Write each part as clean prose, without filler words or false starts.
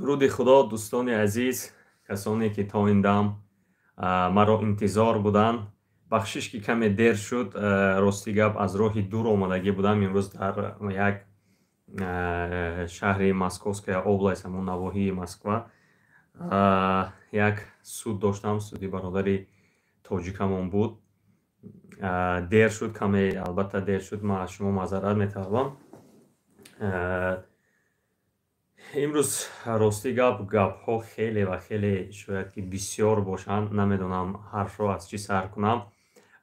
дуруди худо, дӯстони азиз, касоне ки то ин дам маро интизор буданд. Бахшиш ки каме дер шуд, рости гап аз роҳи дур омадагӣ будам. Имрӯз дар як шаҳри Московская област, ҳамон навоҳии Москва, як суд доштам. Суди бародари тоҷикамон буд. Дер шуд каме, албатта дер шуд. Ман аз шумо маъзарат металабам. имрӯз рости гапҳо хеле ва хеле шояд ки бисёр бошанд. Намедонам ҳарфро аз чӣ сар кунам.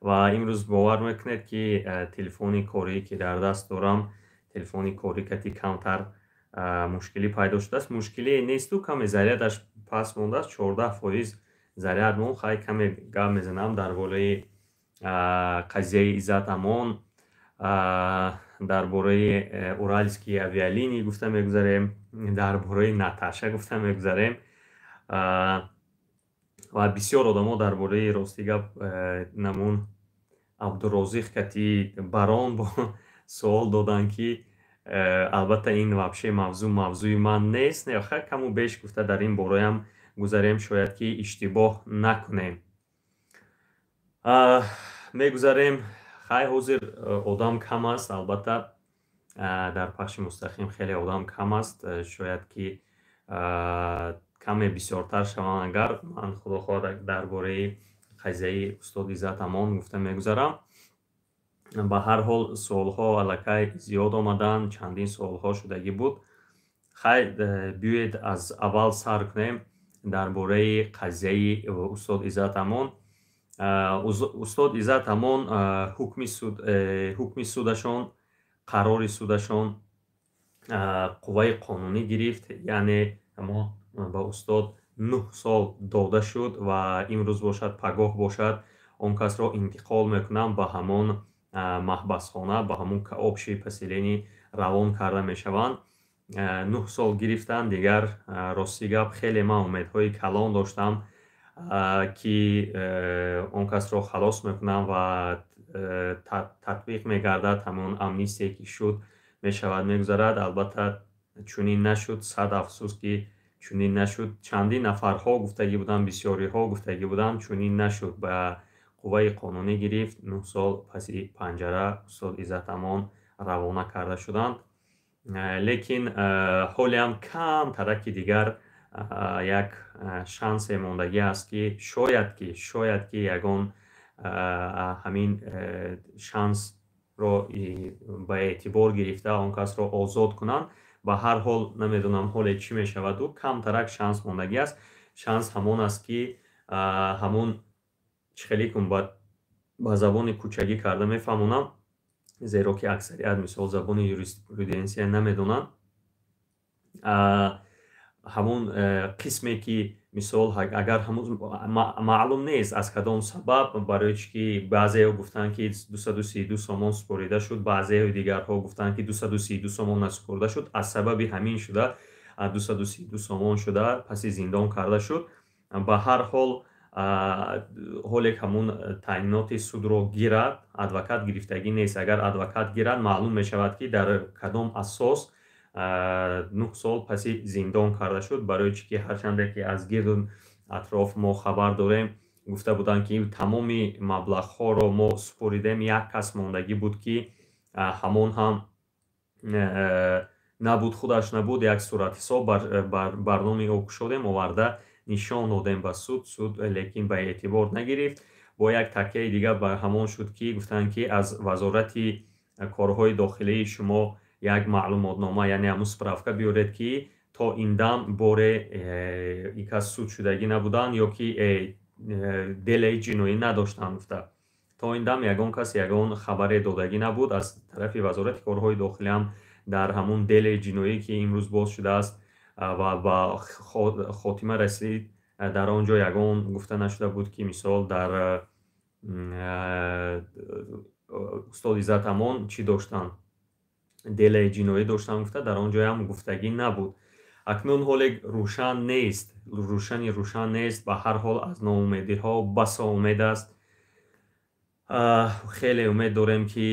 Ва имрӯз бовар мекунед ки телефони корӣ ки дар даст дорам, телефони корӣ кати камтар мушкилӣ пайдо шудааст. Мушкилие несту, каме зарядаш паст мондааст, 14% заряд монд. Хай каме гап мезанам дар бораи қазияи Иззат Амон, дар бораи Уральские авиалинии гуфта мегузарем, дар бораи Наташа гуфта мегузарем ва бисёр одамо дар бораи рости гап намун Абдурозиқ кати барон бо суол доданд ки албатта ин вабше мавзӯи ман нест. Нехай каму беш гуфта дар ин бораям гузарем, шояд ки иштибоҳ накунем. Мегузарем. Хай ҳозир одам кам аст. Албатта дар пахши мустақим хеле одам кам аст. Шояд ки каме бисёртар шаванд. Агар ман худо хоҳад дар бораи қазияи устоди Иззат Амон гуфта мегузарам. Ба ҳар ҳол суолҳо аллакай зиёд омаданд, чандин суолҳо шудагӣ буд. Хай биёед аз аввал сар кунем дар бораи қазияи устод Иззат Амон. устод Иззат Амон ҳукми судашон, қарори судашон қувваи қонунӣ гирифт. Яъне мо ба устод 9 сол дода шуд ва имрӯз бошад, пагоҳ бошад, он касро интиқол мекунанд ба ҳамон маҳбасхона, ба ҳамон обши поселени равон карда мешаванд. 9 сол гирифтанд. Дигар рости гап хеле ман умедҳои калон доштам ки он касро халос мекунанд ва татбиқ мегардад. ҳамон амнистие ки шуд мешавад, мегузарад. Албатта чунин нашуд. Сад афсӯс ки чунин нашуд. Чандин нафарҳо гуфтагӣ буданд, бисёриҳо гуфтагӣ буданд, чунин нашуд. Ба қувваи қонунӣ гирифт. 9 сол паси панҷара устод Иззат Амон равона карда шуданд. Лекин ҳолеам кам тараки дигар як шансе мондагӣ аст ки шояд ки ягон ҳамин шансро ба эътибор гирифта он касро озод кунанд. Ба ҳар ҳол намедонам ҳоле чӣ мешаваду. Камтарак шанс мондагӣ аст. Шанс ҳамон аст ки ҳамон чихелӣ кун ба забони кӯчагӣ карда мефаҳмонам, зеро ки аксарият мисол забони юриспруденсия намедонанд. ҳамон қисме ки мисол агар маълум нест аз кадом сабаб, барои чӣ ки баъзеҳо гуфтанд ки 232 сомон супорида шуд, баъзеҳои дигарҳо гуфтанд ки 232 сомон насупорида шуд. Аз сабаби ҳамин шуда 232 сомон шуда паси зиндон карда шуд. Ба ҳар ҳол ҳоле ҳамон таъиноти судро гирад, адвокат гирифтагӣ нест. Агар адвокат гирад, маълум мешавад ки дар кадом асос 9 сол паси зиндон карда шуд. Барои чӣ ки ҳарчанде ки аз гирду атроф мо хабар дорем, гуфта буданд ки тамоми маблағҳоро мо супоридем. Як кас мондагӣ буд ки ҳамон ҳам набуд, худаш набуд. Як суратҳисоб барноми ӯ кушодем, оварда нишон додем ба суд. Лекин ба эътибор нагирифт. Бо як такяи дигар ба ҳамон шуд ки гуфтанд ки аз вазорати корҳои дохилии шумо як маълумотнома, яъне ҳамун справка биёред ки то ин дам боре икас суд шудагӣ набуданд ё ки делаи ҷиноӣ надоштанд. Гуфта то ин дам ягон кас ягон хабаре додагӣ набуд. Аз тарафи вазорати корҳои дохилӣ ҳам дар ҳамун делаи ҷиноӣ ки имрӯз боз шудааст ва ба хотима расид, дар он ҷо ягон гуфта нашуда буд ки мисол дар устод Иззат Амон чӣ доштанд, делаи ҷиноӣ доштанд. Гуфта дар он ҷоям гуфтагӣ набуд. Акнун ҳоле рӯшан нест. Ба ҳар ҳол аз ноумедиҳо басо умед аст. Хеле умед дорем ки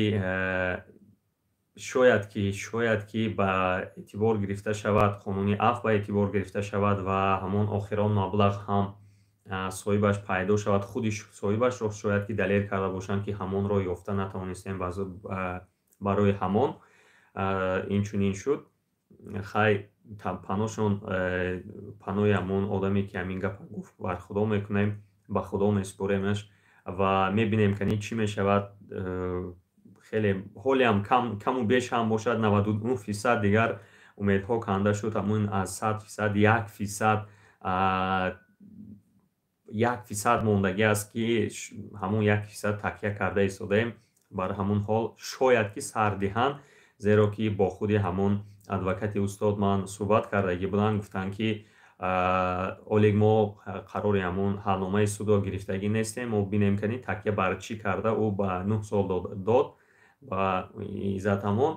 шояд ки ба эътибор гирифта шавад, қонуни аф ба эътибор гирифта шавад ва ҳамон охирон маблағ ҳам соҳибаш пайдо шавад, худи соҳибашро шояд ки далел карда бошанд ки ҳамонро ёфта натавонистем барои ҳамон инчунин шуд. хай паношон панои ҳамон одаме ки ҳамин гапа гуфт бар худо мекунем, ба худо месупоремаш ва мебинем ки чӣ мешавад. хеле ҳолеам каму беш ҳам бошад, 99% дигар умедҳо канда шуд, ҳамун аз 100%, 1% мондагӣ аст ки ҳамун 1% такя карда истодаем бар ҳамун ҳол, шояд ки сар диҳанд, зеро ки бо худи ҳамон адвокати устод ман суҳбат кардагӣ буданд, гуфтанд ки олег мо қарори ҳамон ҳалномаи судро гирифтагӣ нестем, мо бинем кани такя бар чӣ карда ӯ ба 9 сол дод ба Иззат Амон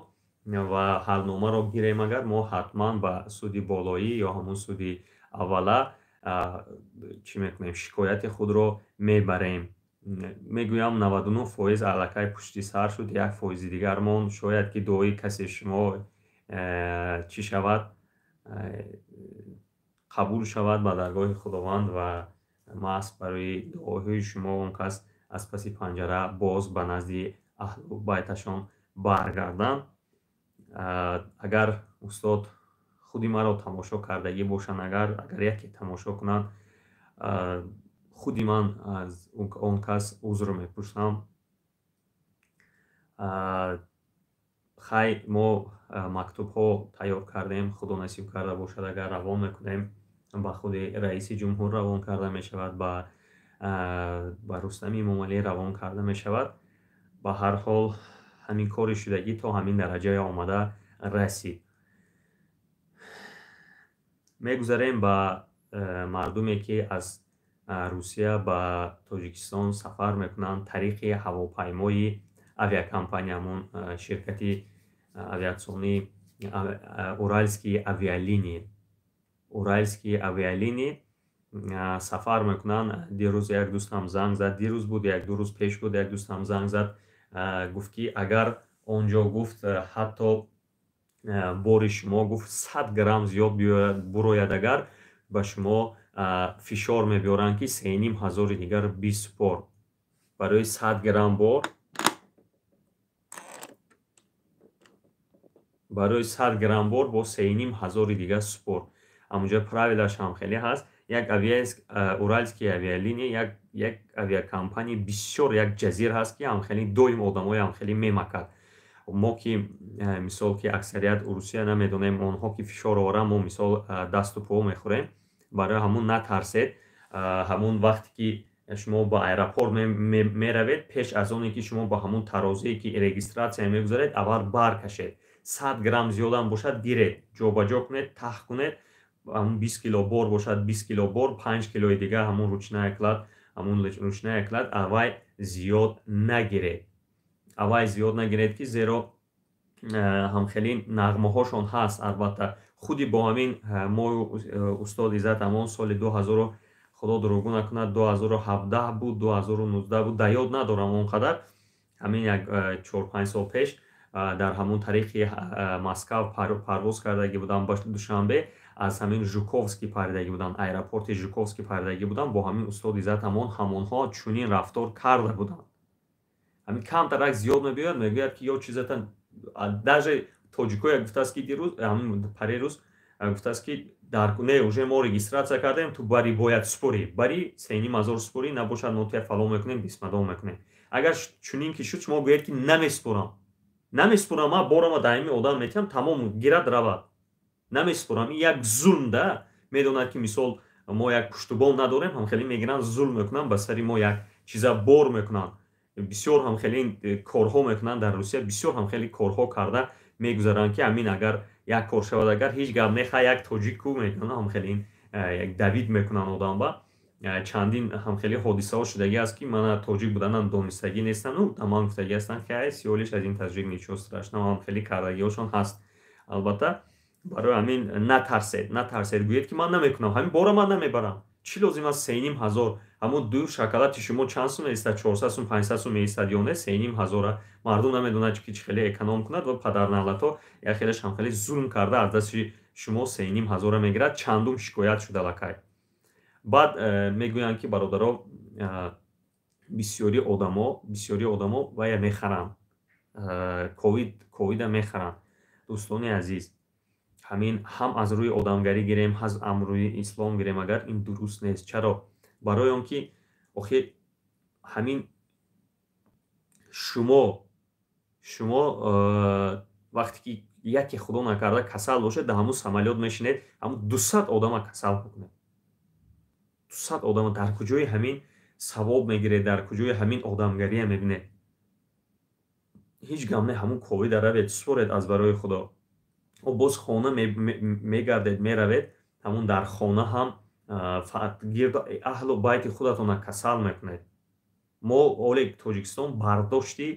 ва ҳалномаро гирем, агар мо ҳатман ба суди болоӣ ё ҳамон суди аввала чӣ мекунем, шикояти худро мебарем. мегӯям 99% аллакай пушти сар шуд, 1% дигар монд. шояд ки дуои касе шумо чӣ шавад, қабул шавад ба даргоҳи худованд ва маҳз барои дуоҳои шумо он кас аз паси панҷара боз ба назди аҳлу байташон баргарданд. агар устод худи маро тамошо кардагӣ бошанд, агар яке тамошо кунанд, худи ман аз он кас узр мепурсам. хай мо мактубҳо тайёр кардем, худо насиб карда бошад, агар равон мекунем, ба худи раиси ҷумҳур равон карда мешавад, ба Рустами Эмомалӣ равон карда мешавад. ба ҳар ҳол ҳамин кори шудагӣ то ҳамин дараҷае омада расид. мегузарем ба мардуме ки аз Русия ба Тоҷикистон сафар мекунанд тариқи ҳавопаймои авиакомпаниямон, ширкати авиатсионӣ Уральские авиалинии сафар мекунанд. дирӯз як дӯстам занг зад, дирӯз буд, як ду рӯз пеш буд, як дӯстам занг зад, гуфт ки агар онҷо гуфт ҳатто бори шумо гуфт 100 грамм зиёд бурояд, агар ба шумо фишор мебиёранд ки 3500 дигар бисупор барои 100 грамм бор, барои 100 грамм бор бо 3500 дигар супор. ҳамунҷо правилаш ҳам хеле ҳаст. як Уральские авиалинии як авиакомпания бисёр, як ҷазир ҳаст ки ҳамхели доим одамои ҳамхели мемакад. мо ки мисол ки аксарият Русия намедонем, онҳо ки фишор оранд, мо мисол дасту по мехӯрем. барои ҳамун натарсед. ҳамун вақте ки шумо ба аэропорт меравед, пеш аз оне ки шумо ба ҳамун тарозие ки регистратсия мегузаред, аввал баркашед. 100 грамм зиёдам бошад, гиред, ҷобаҷо кунед, тах кунед. ҳамун 20 кило бор бошад, 20 кило бор, 5 килои дигар ҳамун ручная клад аввай зиёд нагиред, ки зеро ҳамхели нағмаҳошон ҳаст. албатта худи бо ҳамин мои устод Иззат Амон соли 2000, худо дурӯғу накунад, 2017 буд, 2019 буд, да ёд надорам он қадар, ҳамин як 4-5 сол пеш дар ҳамун тариқи Москав парвоз кардагӣ будам ба Душанбе. аз ҳамин Жуковский паридагӣ будам, аэропорти Жуковский паридагӣ будам. бо ҳамин устод Иззат Амон ҳамонҳо чунин рафтор карда буданд. ҳамин камтарак зиёд мебиёяд, мегӯяд ки ё чизатан даже тоҷико як гуфтааст ки дирӯз ҳамин парирӯз гуфтааст ки не уже мо регистратсия кардем, ту бари бояд супорӣ, бари 3500 супорӣ, набошад мо ту фалон мекунем, бисмадон мекунем. агар чунин ки шуд, шумо гӯяд ки намесупорам, ман борама даими одам метиҳам, тамом гирад равад, намесупорам. ин як зулм да. медонад ки мисол мо як пуштубон надорем, ҳамхели мегиранд зулм мекунанд ба сари мо, як чиза бор мекунанд. бисёр ҳамхели корҳо мекунанд дар Русия, бисёр ҳамхели корҳо карда мегузаранд ки ҳамин агар як кор шавад, агар ҳеҷ гап неха, як тоҷику мекунанд, ҳамхели як давид мекунанд одам. ба чандин ҳамхели ҳодисаҳо шудагӣ аст ки мана тоҷик буданам донистагӣ нестам, тамам гуфтагӣ ҳастанд ки ай сиёлиш аз ин таҷик ничего страшного, ҳамхели кардагиҳошон ҳаст. албатта барои ҳамин натарсед, гӯед ки ман намекунам, ҳамин бора ман намебарам, чӣ лозим аст 3500. ҳамун ду шоколади шумо чанд сум меистад? 400 сум, 500 сум меистад ё не? 3500. Мардум намедонад ки чӣ хеле эконом кунад ва падарнавладҳо як хелеш ҳам хеле зулм карда аз дасти шумо 3500 мегирад. Чандум шикоят шуда лакай. баъд мегӯянд ки бародаро бисёри одамо вая мехаранд, ковида мехаранд. дӯстони азиз, ҳамин ҳам аз рӯи одамгарӣ гирем, ҳам рӯи ислом гирем, агар ин дуруст нест. Чаро? Барои он ки охир ҳамин шумо вақте ки яке худо накарда касал бошед, дар ҳамун самолёт мешинед, ҳамун 200 одама касал мекунед. 200 одама дар куҷои ҳамин савоб мегиред, дар куҷои ҳамин одамгария мебинед. ҳеҷ гам не, ҳамун ковида равед, супоред аз барои худо. боз хона мегардед, меравед, ҳамун дар хона ҳам гирду аҳлу байти худатона касал мекунед. мо оли Тоҷикистон бардошти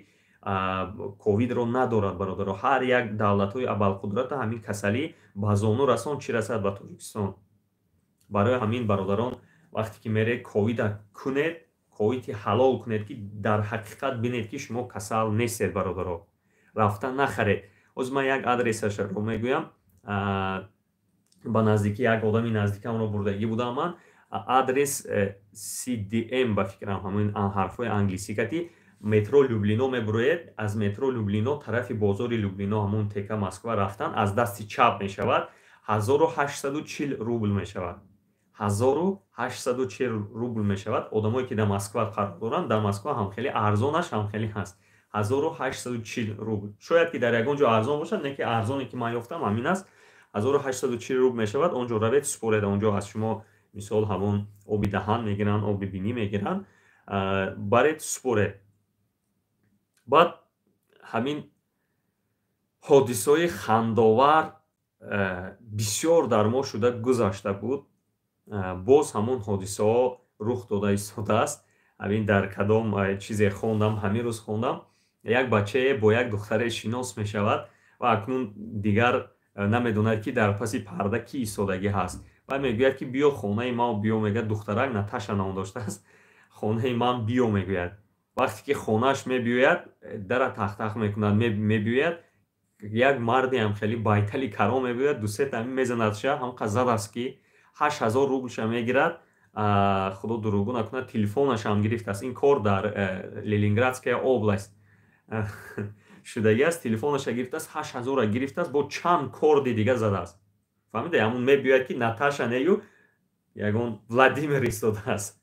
ковидро надорад бародаро. Ҳар як давлатҳои абалқудрата ҳамин касалӣ ба зону расон, чӣ расад ба Тоҷикистон. барои ҳамин бародарон, вақте ки меред ковида кунед, ковиди ҳалол кунед, ки дар ҳақиқат бинед ки шумо касал нестед бародаро. рафта нахаред. ҳозир ман як адресашро мегӯям. ба наздики як одами наздикамро бурдагӣ будам ман. адрес CDM ба фикрам ҳамин ҳарфҳои англисикати метро Люблино мебуроед. аз метро Люблино тарафи бозори Люблино, ҳамун тека Москва рафтан аз дасти чап мешавад. 1840 рубл мешавад. 1840 рубл мешавад. одамое ки дар Москва қарор доранд, дар Москва ҳам хеле арзонаш ҳам хеле ҳаст. 1840 рубл. шояд ки дар ягон ҷо арзон бошад, не ки арзоне ки ман ёфтам ҳамин аст. 1840 рубл мешавад. он ҷо равед, супоред. он ҷо аз шумо мисол ҳамон оби даҳан мегиранд, оби бинӣ мегиранд. баред, супоред. баъд ҳамин ҳодисаҳои хандовар бисёр дар мо шуда гузашта буд. боз ҳамон ҳодисаҳо рух дода истодааст. ҳамин дар кадом чизе хондам, ҳамин рӯз хондам, як бачае бо як духтаре шинос мешавад ва акнун дигар намедонад ки дар паси парда кӣ истодагӣ ҳаст. ва мегӯяд ки биё хонаи ман биё, мегӯяд духтарак Наташа ном доштааст. хонаи ман биё мегӯяд. вақте ки хонааш мебиёяд, дара тах мекунад, мебиёяд, як марди ҳам хеле байтали каро мебиёяд, дусе тами мезанадша, ҳамқа задааст ки 8000 рублша мегирад. худо дурӯғу накунад, телефонашам гирифтааст. ин кор дар Ленинградская област шудагӣ аст. телефонаша гирифтааст, 8000 гирифтааст, бо чанд корди дига задааст. фаҳмида? ҳамун мебиёяд ки Наташа нею, ягон Владимир истодааст.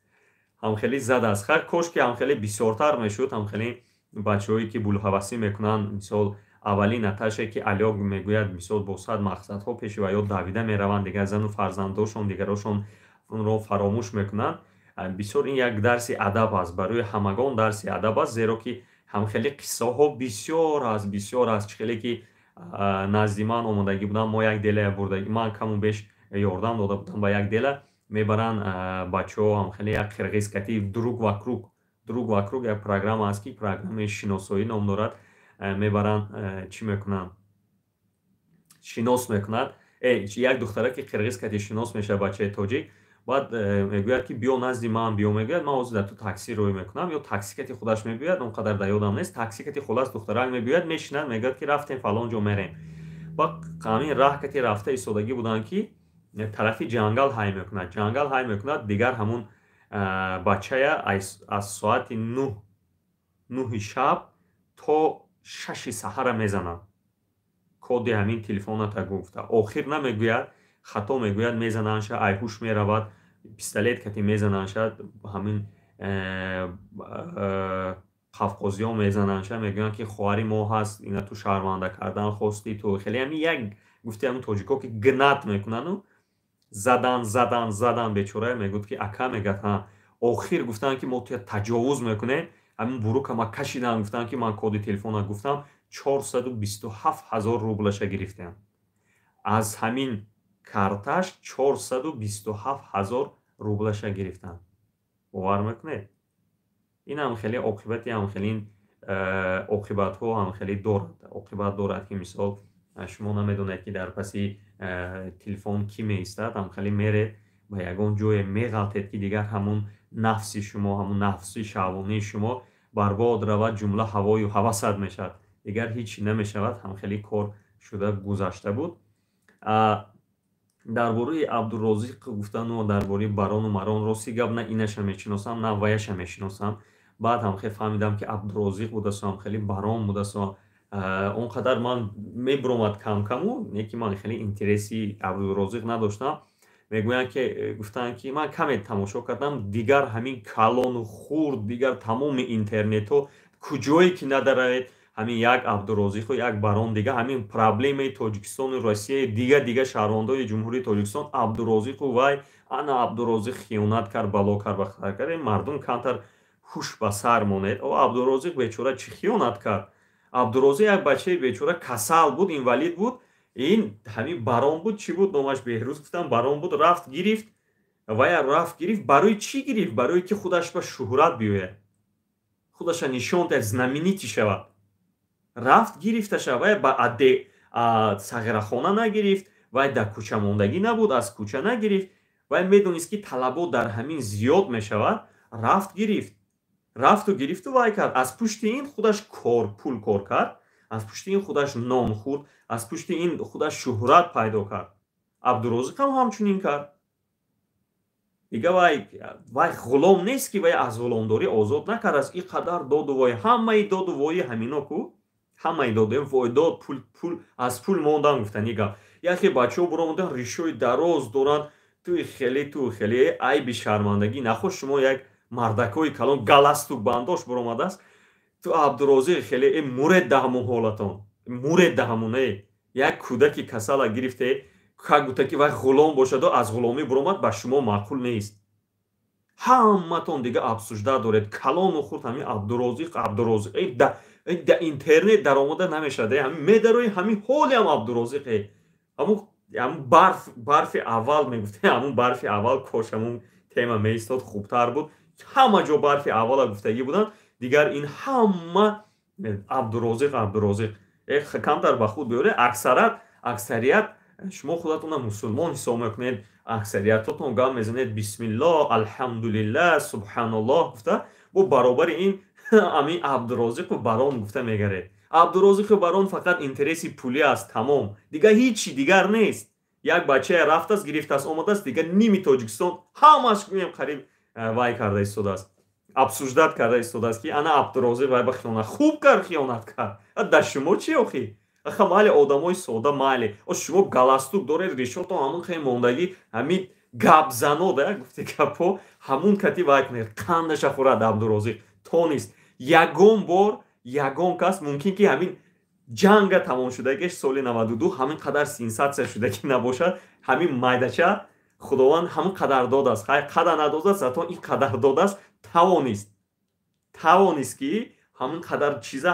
ҳам хеле задааст. хар кошки ҳам хеле бисёртар мешуд. ҳам хеле бачаҳое ки булҳавасӣ мекунанд, мисол аввалин Наташе ки алёг мегӯяд, мисол бо сад мақсадҳо пеши ва ё давида мераванд, дигар зану фарзанддошон дигарошон онро фаромӯш мекунанд. бисёр ин як дарси адаб аст. барои ҳамагон дарси адаб аст, зеро ки ҳам хеле қиссаҳо бисёр аст. чӣ хеле ки назди ман омодагӣ будам, мо як делая бурдагӣ, ман каму беш ёрдам дода будам ба як дела. мебаранд бачаҳо ҳам хеле як қирғизкати друг ва круг як программа аст ки программаи шиносоӣ ном дорад. мебаранд чӣ мекунанд? шинос мекунад. як духтараки қирғизкати шинос мешавад, бачаи тоҷик. баъд мегӯяд ки биё назди ман, биё мегӯяд, ман ҳозир дар ту таксӣ рӯй мекунам, ё таксикати худаш мегӯяд, он қадар дар ёдам нест. таксикати худаш духтарак мегӯяд, мешинад, мегӯяд ки рафтем фалон ҷо мерем. ва ҳамин раҳкати рафта истодагӣ буданд ки тарафи ҷангал ҳай мекунад. дигар ҳамун бачая аз соати 9 шаб то 6 саҳара мезанад. коди ҳамин телефоната гуфта. охир намегӯяд, хато мегӯяд, мезананша, айҳуш меравад, пистолеткати мезананша, ҳамин қавқозиҳо мезананша, мегӯянд ки хоҳари мо ҳаст, ина ту шарманда кардан хости, ту хеле ҳамин як гуфти ҳамин тоҷико ки гнат мекунаду задан бечора. мегӯд ки ака, мегӯяд ҳа. охир гуфтанд ки мо таҷовуз мекунем. ҳамин бурука ма кашиданд, гуфтанд ки ман коди телефона гуфтам, 427000 рублаша гирифтанд. аз ҳамин карташ 427000 рублаша гирифтанд. бовар мекунед? ин ҳам хеле оқибати ҳам хеле оқибатҳо ҳам хеле оқибат дорад ки мисол шумо намедонед ки дар паси телефон кӣ меистад. ҳам хеле меред ба ягон ҷое меғалтед ки дигар ҳамун нафси шумо, ҳамун нафси шаҳвонии шумо барбод равад, ҷумла ҳавою ҳавасат мешавад. Дигар ҳеҷ намешавад, ҳам хеле кор шуда гузашта буд. дар бораи Абдурозиқ гуфтану дар бораи барону марон рости гап на инаша мешиносам, на ваяша мешиносам. баъд ҳам хеле фаҳмидам ки Абдурозиқ будасу ҳам хеле барон будасу. Он қадар ман мебуромад камкаму, не ки ман хеле интереси Абдурозиқ надоштам. мегӯянд ки гуфтанд ки ман каме тамошо кардам, дигар ҳамин калону хурд, дигар тамоми интернетҳо куҷое ки надаравед, ҳамин як Абдурозиқу як барон дига, ҳамин проблемаи Тоҷикистону Россияи дига шаҳрвандои ҷумҳурии Тоҷикистон, Абдурозиқу вай, ана Абдурозиқ хиёнат кард, бало кард, бахтар кард. Мардум камтар ҳуш ба сар монед. Абдурозиқ бечора чӣ хиёнат кард? Абдурозиқ як бачаи бечора касал буд, инвалид буд. ин ҳамин барон буд, чӣ буд номаш, беҳрӯз гуфтам, барон буд, рафт гирифт. вая рафт гирифт, барои чӣ гирифт? Барои ки худаш ба шӯҳрат биёяд, худаша нишон диҳад, знаменитӣ шавад. рафт гирифташа, вай ба адде сағирахона нагирифт, вай дар кӯча мондагӣ набуд, аз кӯча нагирифт. вай медонист ки талабот дар ҳамин зиёд мешавад, рафт гирифт. рафту гирифту вай кард. Аз пушти ин худаш пул кор кард, аз пушти ин худаш ном хӯрд, аз пушти ин худаш шӯҳрат пайдо кард. Абдурозиқ ҳам ҳамчунин кард. дига вай ғулом нест ки вай аз ғуломдорӣ озод накардааст. ин қадар доду вой, ҳамаи доду вои ҳамино ку, ҳамаи доду войдод, пул, аз пул мондан гуфтани гап. яхе бачаҳо буромадан ришои дароз доранд, ту хеле айби шармандагӣ нахоҳ. шумо як мардакои калон галастук бандош буромадааст, ту Абдурозиқ хеле муред даҳамун ҳолатон, муред даҳамуне. як кӯдаки касала гирифте, гуфта ки вай ғулом бошаду аз ғуломӣ буромад, ба шумо маъқул нест. ҳаматон дига афсӯжда доред, калону хурд ҳамин Абдурозиқ. да интернет даромада намешавад, медарои ҳамин ҳоли ҳам Абдурозиқе. ҳамун барфи аввал мегуфтем, ҳамун барфи аввал кош ҳамун тема меистод, хубтар буд. ҳама ҷо барфи аввала гуфтагӣ буданд. дигар ин ҳама Абдурозиқ. камтар ба худ биёре. аксарият шумо худатонам мусулмон ҳисоб мекунед, аксариятотон гап мезанед бисмиллоҳ, алҳамдулиллаҳ, субҳаналлоҳ гуфта, бо баробари ин амин Абдурозиқу барон гуфта мегаред. Абдурозиқу барон фақат интереси пулӣ аст, тамом. дига ҳичи дигар нест. як бачае рафтааст, гирифтааст, омадааст, дига ними Тоҷикистон ҳамаш қариб вай карда истодааст, афсӯждат карда истодааст ки ана Абдурозиқ вай ба хиёнат, хуб кард, хиёнат кард. дар шумо чӣ охӣ? аха майли одамои сода, майли шумо галастук доред, ришотон ҳамун хеле мондагӣ, ҳамин гапзанода гуфте гапҳо, ҳамун кати вай кунед, қандаша хӯрад Абдурозиқ. тонист ягон кас мумкин ки ҳамин ҷанга тамомшудагиш соли 92 ҳамин қадар сенсатсия шудагӣ набошад. ҳамин майдача худованд ҳамин қадар додааст, қадар надодааст, зато ин қадар додааст, тавонист ки ҳамин қадар чиза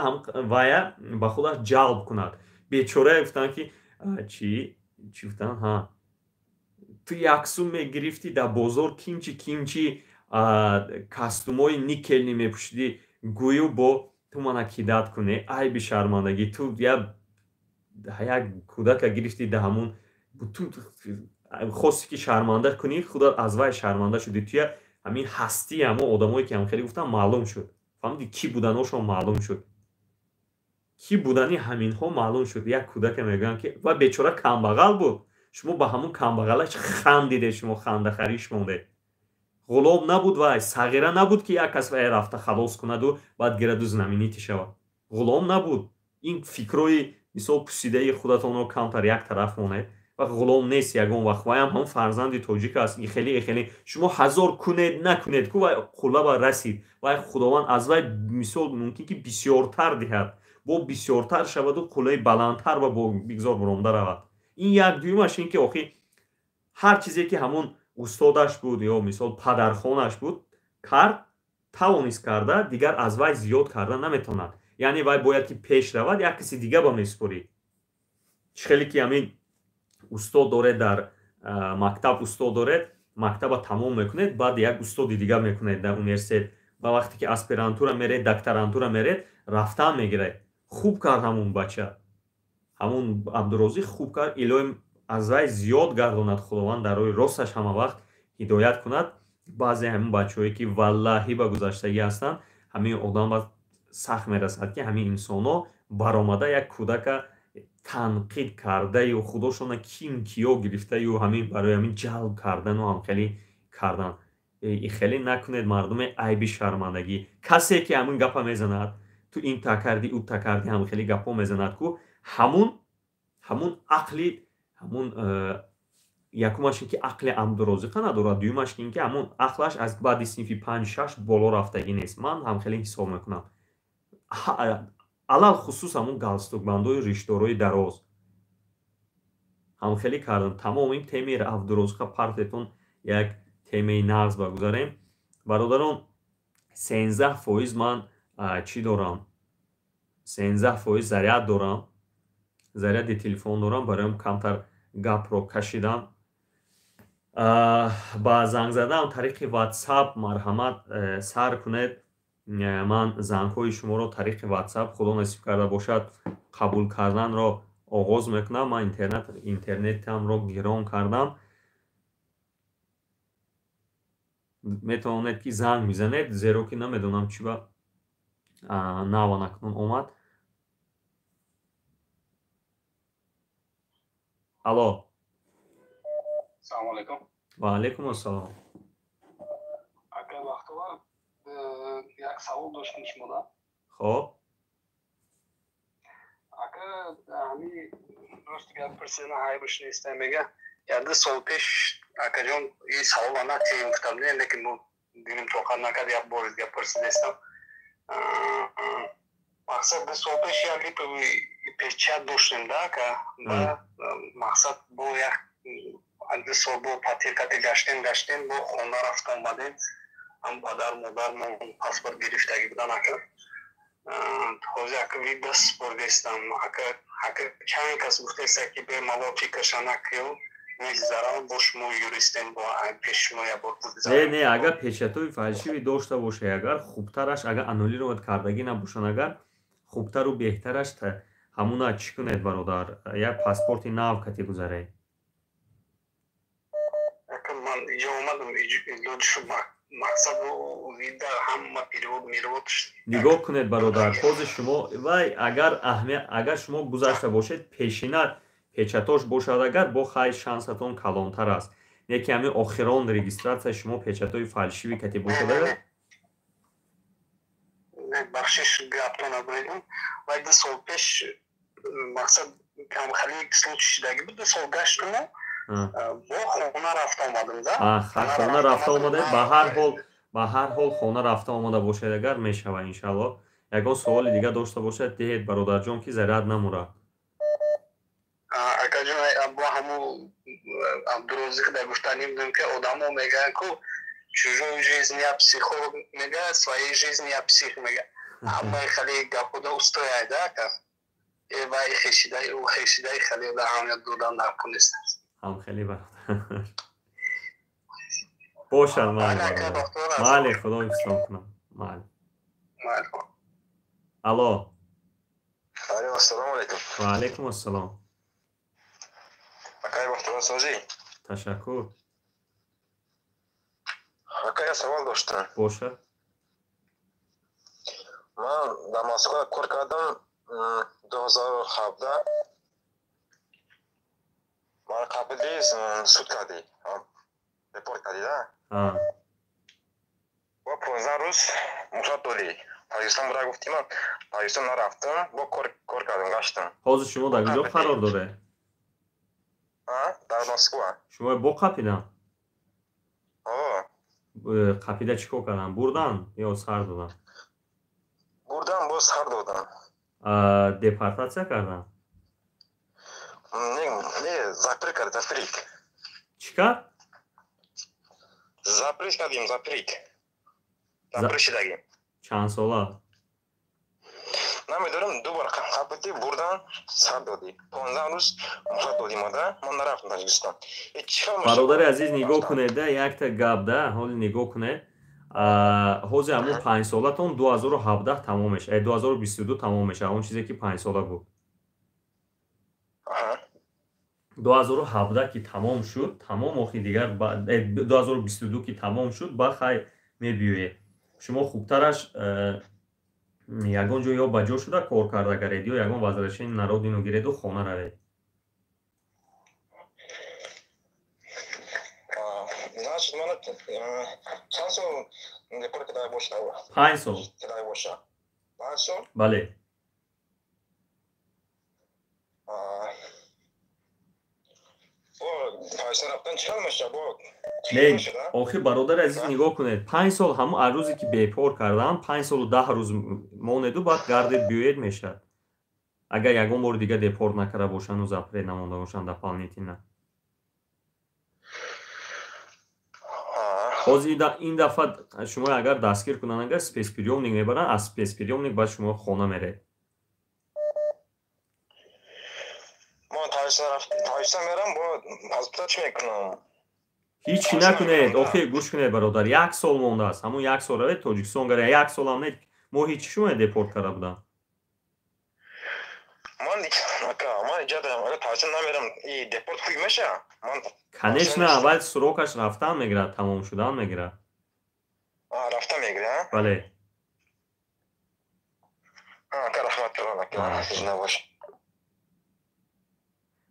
вая ба худаш ҷалб кунад. бечора гуфтанд ки чӣ гуфтанд, ту як сум мегирифтӣ дар бозор, кимчи кастумои никелни мепӯшидӣ, гӯю бо ту мана кидат кунӣ, ай бишармандагӣ. ту як кӯдака гирифтӣ дар ҳамун, ту хости ки шарманда кунӣ, худат аз вай шарманда шудӣ. ту ҳамин ҳастии ҳамон одамое ки хеле гуфтам маълум шуд. фаҳмидӣ ки буданошон маълум шуд, ки будани ҳаминҳо маълум шуд. як кӯдака мегӯянд ки ва бечора камбағал буд. шумо ба ҳамун камбағалаш хандидед, шумо хандахариш мондед. ғулом набуд, вай сағира набуд ки як кас вай рафта халос кунаду баъд гираду знаменитӣ шавад. ғулом набуд. ин фикрои мисол пусидаи худатонро камтар як тараф монед. ва ғулом нест ягон вақт. ваям ҳамун фарзанди тоҷик аст. хеле шумо ҳазор кунед накунед ку вай қулаба расид. вай худованд аз вай мисол мумкин ки бисёртар диҳад, бо бисёртар шаваду қулаи баландтар ба бо бигзор буромда равад. ин як дуюмаш ин ки охир ҳар чизе ки ҳамун устодаш буд ё мисол падархонаш буд кард, тавонист карда, дигар аз вай зиёд карда наметавонад. яъне вай бояд ки пеш равад, як каси дига ба месупорид. чӣ хеле ки ҳамин устод доред, дар мактаб устод доред, мактаба тамом мекунед, баъд як устоди дига мекунед дар университет. ва вақте ки аспирантура меред, докторантура меред, рафтан мегиред. хуб кард ҳамун бача, ҳамун Абдурозиқ хуб кард. илоҳим аз вай зиёд гардонад, худованд дар роҳи росташ ҳама вақт ҳидоят кунад. баъзе ҳамин бачаҳое ки валлаҳи ба гузаштагӣ ҳастанд, ҳамин одам ба сахт мерасад ки ҳамин инсонҳо баромада як кӯдака танқид карда ё худошона ким киё гирифта ё ҳамин барои ҳамин ҷалб кардану ҳамхелӣ кардан. хеле накунед мардуме айби шармандагӣ. Касе ки ҳамин гапа мезанад, ту ин такарди ӯ такарди ҳамхелӣ гапҳо мезанад ку ҳамун ақли ҳамун якумаш ин ки ақли амдурозиқа надорад, дуюмаш ин ки ҳамун ақлаш аз баъди синфи 5-6 боло рафтагӣ нест. Ман ҳамхелӣ ҳисоб мекунам. алал хусус ҳамун галстукбандои риштдорои дароз ҳамхелӣ кардан. Тамоми темаи амдурозиқа партетон як темаи нағз багузарем. Бародарон, 13% ман чӣ дорам? 13% заряд дорам. Заряди телефон дорам, бароям камтар гапро кашидам. Ба занг задан тариқи WhatsApp марҳамат сар кунед. Ман зангҳои шуморо тариқи WhatsApp худо насиб карда бошад қабул карданро оғоз мекунам. Ман интернетамро гирон кардам. метавонед ки занг бизанед, зеро ки намедонам чӣ ба наван акнун омад. алло. Салому алейкум. Ва алейкум ассалом. Ака вақтовар як савол доштам шумодан. хоб Ака ҳами рости гап пурсидам ҳайбаш нестам мега. Яда сол пеш акаҷон ин савола натем гуфтам не, лекин мо дилим тоқат накард як бор гап пурсидам. Мақсад ду сол пеш як липови печат доштем да ака. Ба мақсад бо як ду сол бо патиркати гаштем бо хона рафта омадем. ҳам падар модар мо паспорт гирифтагӣ будан ака. ҳозир ака ви даст бордестам ака чанд кас гуфтеста ки бе мавофи кашанакиё мегзарам бо шумо юристем бо пеш шумо як бор гузарам. не агар печатҳои фальшивӣ дошта бошад, агар хубтараш агар аннулировать кардагӣ набошад, агар хубтару беҳтараш ҳамуна чӣ кунед бародар? Як паспорти нав кати гузаред. Ака ман иҷо омадам иҷоди шумо мақсад вида ҳама перевод меровод нигоҳ кунед бародар. ҳозир шумо вай агар шумо гузашта бошед пешина печатош бошад, агар бо хай шансатон калонтар аст. Не ки ҳамин охирон регистратсияи шумо печатҳои фальшивӣ кати бошад. бахшиш гапто набоедам. Вай ду сол пеш мақсад камхали случай шидагӣ буд. 2 сол гаштамо бо хона рафта омадам да. Хона рафта омадед. ба ҳар ҳол хона рафта омада бошед, агар мешавад иншаллоҳ. ягон суоли дига дошта бошед диҳед бародарҷон ки заряд намурад. Акаҷон бо ҳамо Абдурозиқ да гуфтанӣ будем ки одамо мегӯянд ку чужой жизни я психолог мега, своей жизни я псих мега. Ҳамаи хеле гапода устояй да ака. Вай хешидаи хеле да аҳамият додан накунист. ҳам хеле бародар. бошад майли худо ҳифзтон кунам. майли. алло. Ассалому алейкум. Ва алейкум ассалом. Акай вақтовар созӣ. Ташаккур. Акай я савол доштам. бошад. Ман дар Москва кор кардам 2017. Ман қабли суд кардӣ. Репорт кардӣ да? Бо 15 рӯз муҳлат додӣ. Пакистон буда гуфтӣ, ман Пакистон нарафтам, бо кор кардам, гаштам. ҳозир шумо дар куҷо қарор доред? Дар Москва. шумо бо қапидан? О. қапида чӣ кор кардан? бурдан ё сар додан? Бурдан бо сар додам. депортатсия кардан? Не, запрет кард, запрет. чӣ кард? Запрет кардим, запрет. Запрет шидагим. чанд сола? намедонам, ду бор қапити бурдан сар додӣ. 15 рӯз муҳлат додӣ мода, ман нарафтам Тоҷикистон. бародари азиз нигоҳ кунед да, якта гап да, ҳоли нигоҳ кунед. ҳозир ҳамун 5 солатон 2017 тамом мешавад, 2022 тамом мешавад, он чизе ки 5 сола буд. 2017 ки тамом шуд, тамом охи дигар 2022 ки тамом шуд, ба хай мебиёед. Шумо хубтараш ягон ҷо ё ба ҷо шуда кор карда гаред, ё ягон возвращение на родину гиреду хона равед. Значит, мана чанд сол депорт кидай боша? 5 сол. Кидай боша. 5 сол? Бале. Бо пайса рафтан чанд меша? Бо Не, охи бародари азиз нигоҳ кунед. 5 сол ҳамун аз рӯзе ки бепор кардам, 5 солу 10 рӯз монеду баъд гардед биёед мешавад. Агар ягон бори дига депорт накарда бошанду запрет намонда бошанд дополнительно. ҳозир ин дафъа шумо агар дастгир кунанд, агар спецприёмник мебаранд, аз спецприёмник баъд шумо хона меред. Ман таҳиста мерам, бо паспорта чӣ мекунам? ҳичи накунед. охи гӯш кунед бародар, 1 сол мондааст. Ҳамун 1 сол равед Тоҷикистон гара. 1 солам не моҳи чӣ шумо депорт карда будам? Ман иҷа дарам, агар таҳиста намерам, и депорт хуй меша? Конечно, аввал сурокаш рафтан мегирад, тамом шудан мегирад. Рафта мегира? Бале. Рахмат карам, набош.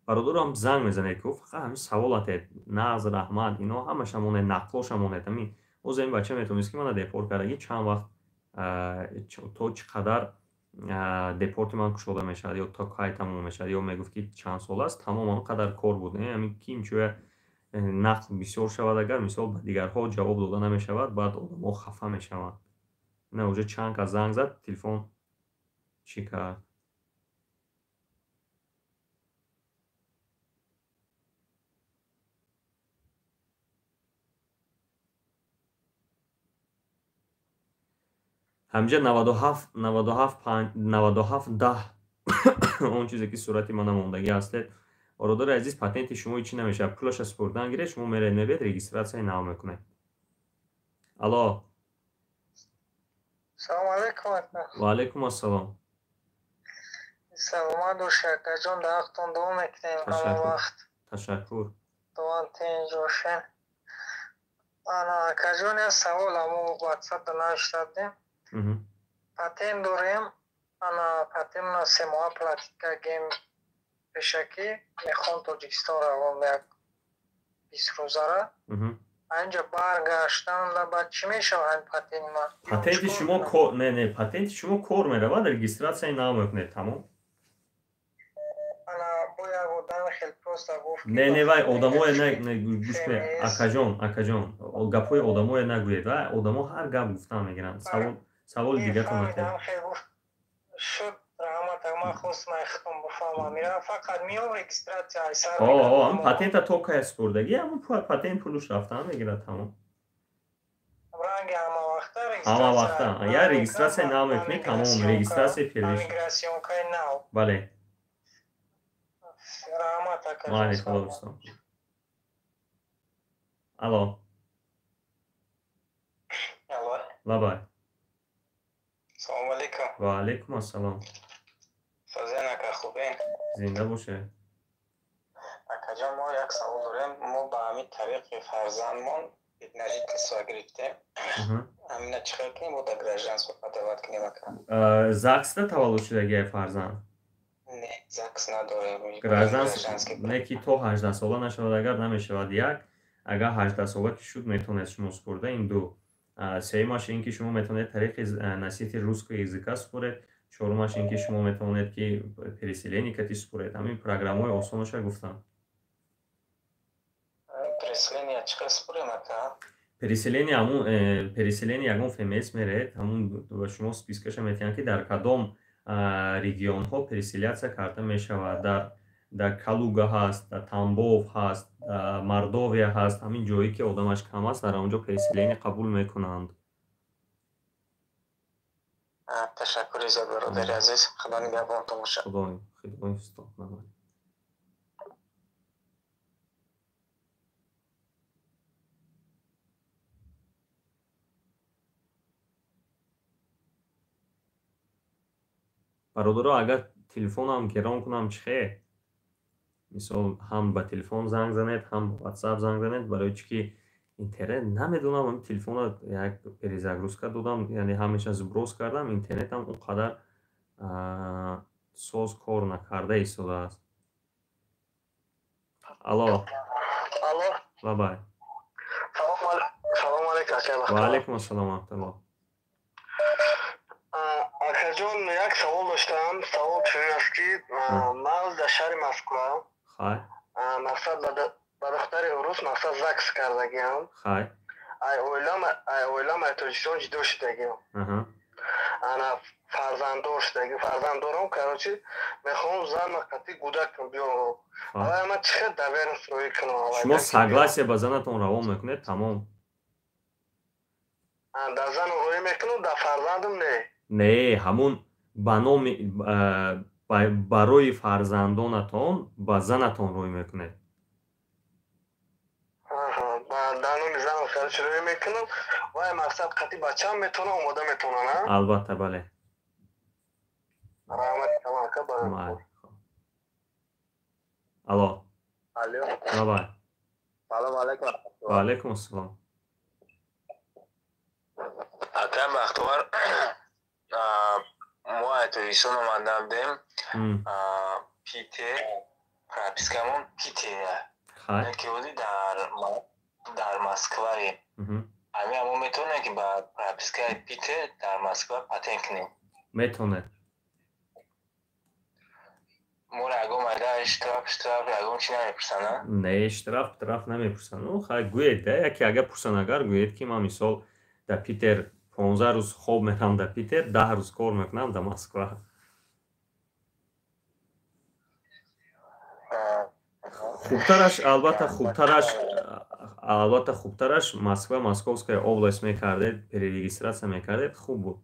бародарам занг мезанед ки фақат ҳамин саволате Назр, Аҳмад, ино ҳамаша монед, нақлоша монед. Ҳамин боз ин бача метавонист ки мана депорт кардаги чанд вақт то чӣ қадар депорти ман кушода мешавад, ё то кай тамом мешавад, ё мегуфт ки чанд сол аст, тамом он қадар кор буд. Ҳамин ки инчунин нақл бисёр шавад, агар мисол ба дигарҳо ҷавоб дода намешавад, баъд одамо хафа мешаванд. Не уже чанд кас занг зад, телефон чӣ кард? ҳамҷа 97-10 он чизе ки сурати мана мондагӣ ҳастед. бародари азиз, патенти шумо ҳичӣ намешавад. Пулаша супурдан гиред, шумо меред мебед, регистратсияи нав мекунед. Алло. Салом алейкум. Ва алейкум ассалом. Саломат бошед акаҷон, дағтон дуо мекунем ҳама вақт. Ташаккур. Дуан тинҷ бошед. Ана акаҷон я савол ҳамо ватсапда навиштадем. Патент дорем. Ана патентна 3 моҳа практика гем пешакӣ мехоҳам Тоҷикистон равам як 20 рӯзара. Анҷа баргаштам ба чӣ мешавад патент ман? Патенти шумо патенти шумо кор меравад, регистратсияи нав мекунед, тамом. Ана бо як одам хел проста гуфт. Не вай одамое не гӯш кунед. Акаҷон, гапҳои одамое нагӯед. Вай одамо ҳар гап гуфтан мегиранд. Саволи дигатон накунед. Шуд раҳматак, ман хостам хитом бифаҳмам. Мирам фақат миём регистратсия айсар. ҳам патента то кай спурдагӣ, ҳамун патент пулуш рафтан мегирад, тамом. Ранги ҳама вақта ҳама вақта я регистратсия нав мекунед, тамом. Регистратсия первиш. Миграсионкаи нав. Бале. Раҳматак. Майли, худо бистон. Алло. Алло. Лабай. Салом алейкум. Ва алейкум ассалом. Фазен ака хубен? Зинда бошед. Акаҷон, мо як савол дорем. Мо ба ҳамин тариқи фарзандмон биднажид қисва гирифтем. ҳамина чӣ кар кунем, бо да гражданство падават кунем ака? ЗАГСда таваллуд шудагия фарзанд? Не, ЗАГС надорем. Гражданство не ки то 18 сола нашавад, агар намешавад як, агар 18 сола ки шуд метавонед шумо супурда. Ин ду. сеюмаш ин ки шумо метавонед тариқи носители русского языка супуред. чорумаш ин ки шумо метавонед ки переселение кати супуред. ҳамин программаҳои осонаша гуфтам. Переселение чӣ кар супурем ака? переселение ягон фмс меред. ҳамун шумо спискаша метиҳанд ки дар кадом регионҳо переселяция карда мешавад. дар Калуга ҳаст, дар Тамбов ҳаст, Мордовия ҳаст. ҳамин ҷое ки одамаш кам аст, дар онҷо переселение қабул мекунанд. Ташаккур зиёд бародари азиз. Худо нигаҳбонтон бошад. Худо ҳифзтон. бародаро, агар телефонам гирон кунам чӣ хе? мисол ҳам ба телефон занг занед, ҳам ватсап занг занед, барои чӣ ки интернет намедонам, ин телефона як перезагрузка додам, яъне ҳамеша зброс кардам, интернетам он қадар соз кор накарда истодааст. Алло. Алло. Бабай. Салом алейкум. Ва алейкум ассалом ахталло. Акаҷон, як савол доштам. Савол чунин аст ки ман дар шаҳри Москва мақсад ба духтари урус мақсад ЗАГС кардагиам. Ай оилам ай Тоҷикистон ҷудо шудагиам. Ана фарзанддор шудагиам. Фарзанддорам карочи мехоҳам зана қатъи гудакам биёрам. Ай ман чӣ хел даверам сӯи кунам? Шумо согласие ба занатон равон мекунед? Тамом. Дар зан роӣ мекунам, дар фарзандам не. Не, ҳамун ба номи барои фарзандонатон ба занатон рӯй мекунед. Дар номи занам карочи рӯй мекунам. Вай мақсад қатъи бачаам метавонам омода метавонам, а? Албатта, бале. Раҳмат калом ака барам. Алло. Алло. Бабай. Салом алейкум. Ва алейкум ассалом. Акам бахтовар мо Тоҷикистон омада будем. Пите пропискамон пите. Ки оди дар Москваи. Ами мо метавонем ки ба пропискаи пите дар Москва патент кунем. Метавонед. Мора ягон майда штраф ягон чӣ намепурсанд, а? Не, штраф намепурсанд. Ну хай гӯед, яке агар пурсанагар гӯед ки ман мисол дар Питер 15 рӯз хоб мерам, дар Питер 10 рӯз кор мекунам дар Москва. Хубтараш, албатта хубтараш Москва, Московская область мекардед, перерегистрация мекардед, хуб буд.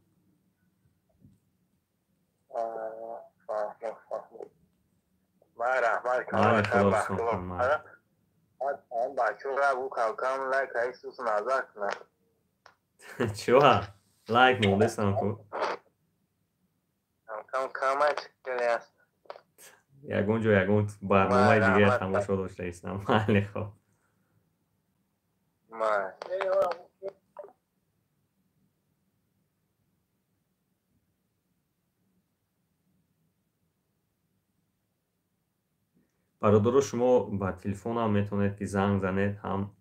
Чуа? Лайк молдесам ку. Ягон ҷо ягон барномаи дига тамошо дошта истам. Майли хоб. бародаро, шумо ба телефонам метавонед ки занг занед, ҳам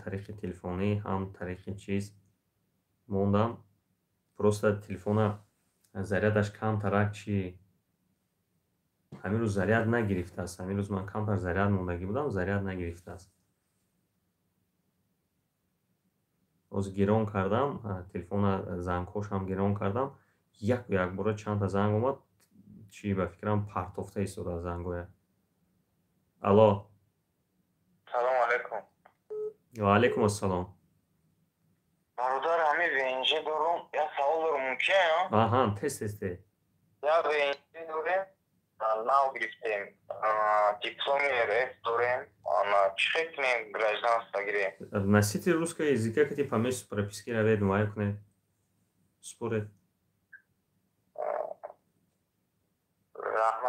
тариқи телефонӣ, ҳам тариқи чиз мондам. Просто телефона зарядаш камтарак чи ҳамин рӯз заряд нагирифтааст. Ҳамин рӯз ман камтар заряд мондагӣ будам, заряд нагирифтааст. ҳозир гирон кардам, телефона зангҳошам гирон кардам. Якбора чандта занг омад, чӣ ба фикрам партофта истода зангоя. Алло. Салом алейкум. Ва алейкум ассалом. Бародар, ҳамин венҷи дорум. Як савол дорум, мумкин а? Аҳа, тест. Як венҷи дорем, нав гирифтем. Дипломи РФ дорем. Чӣ хел кунем гражданство гирем? Носители русского языка, кати по месту прописки равед, мувайя кунед. Според.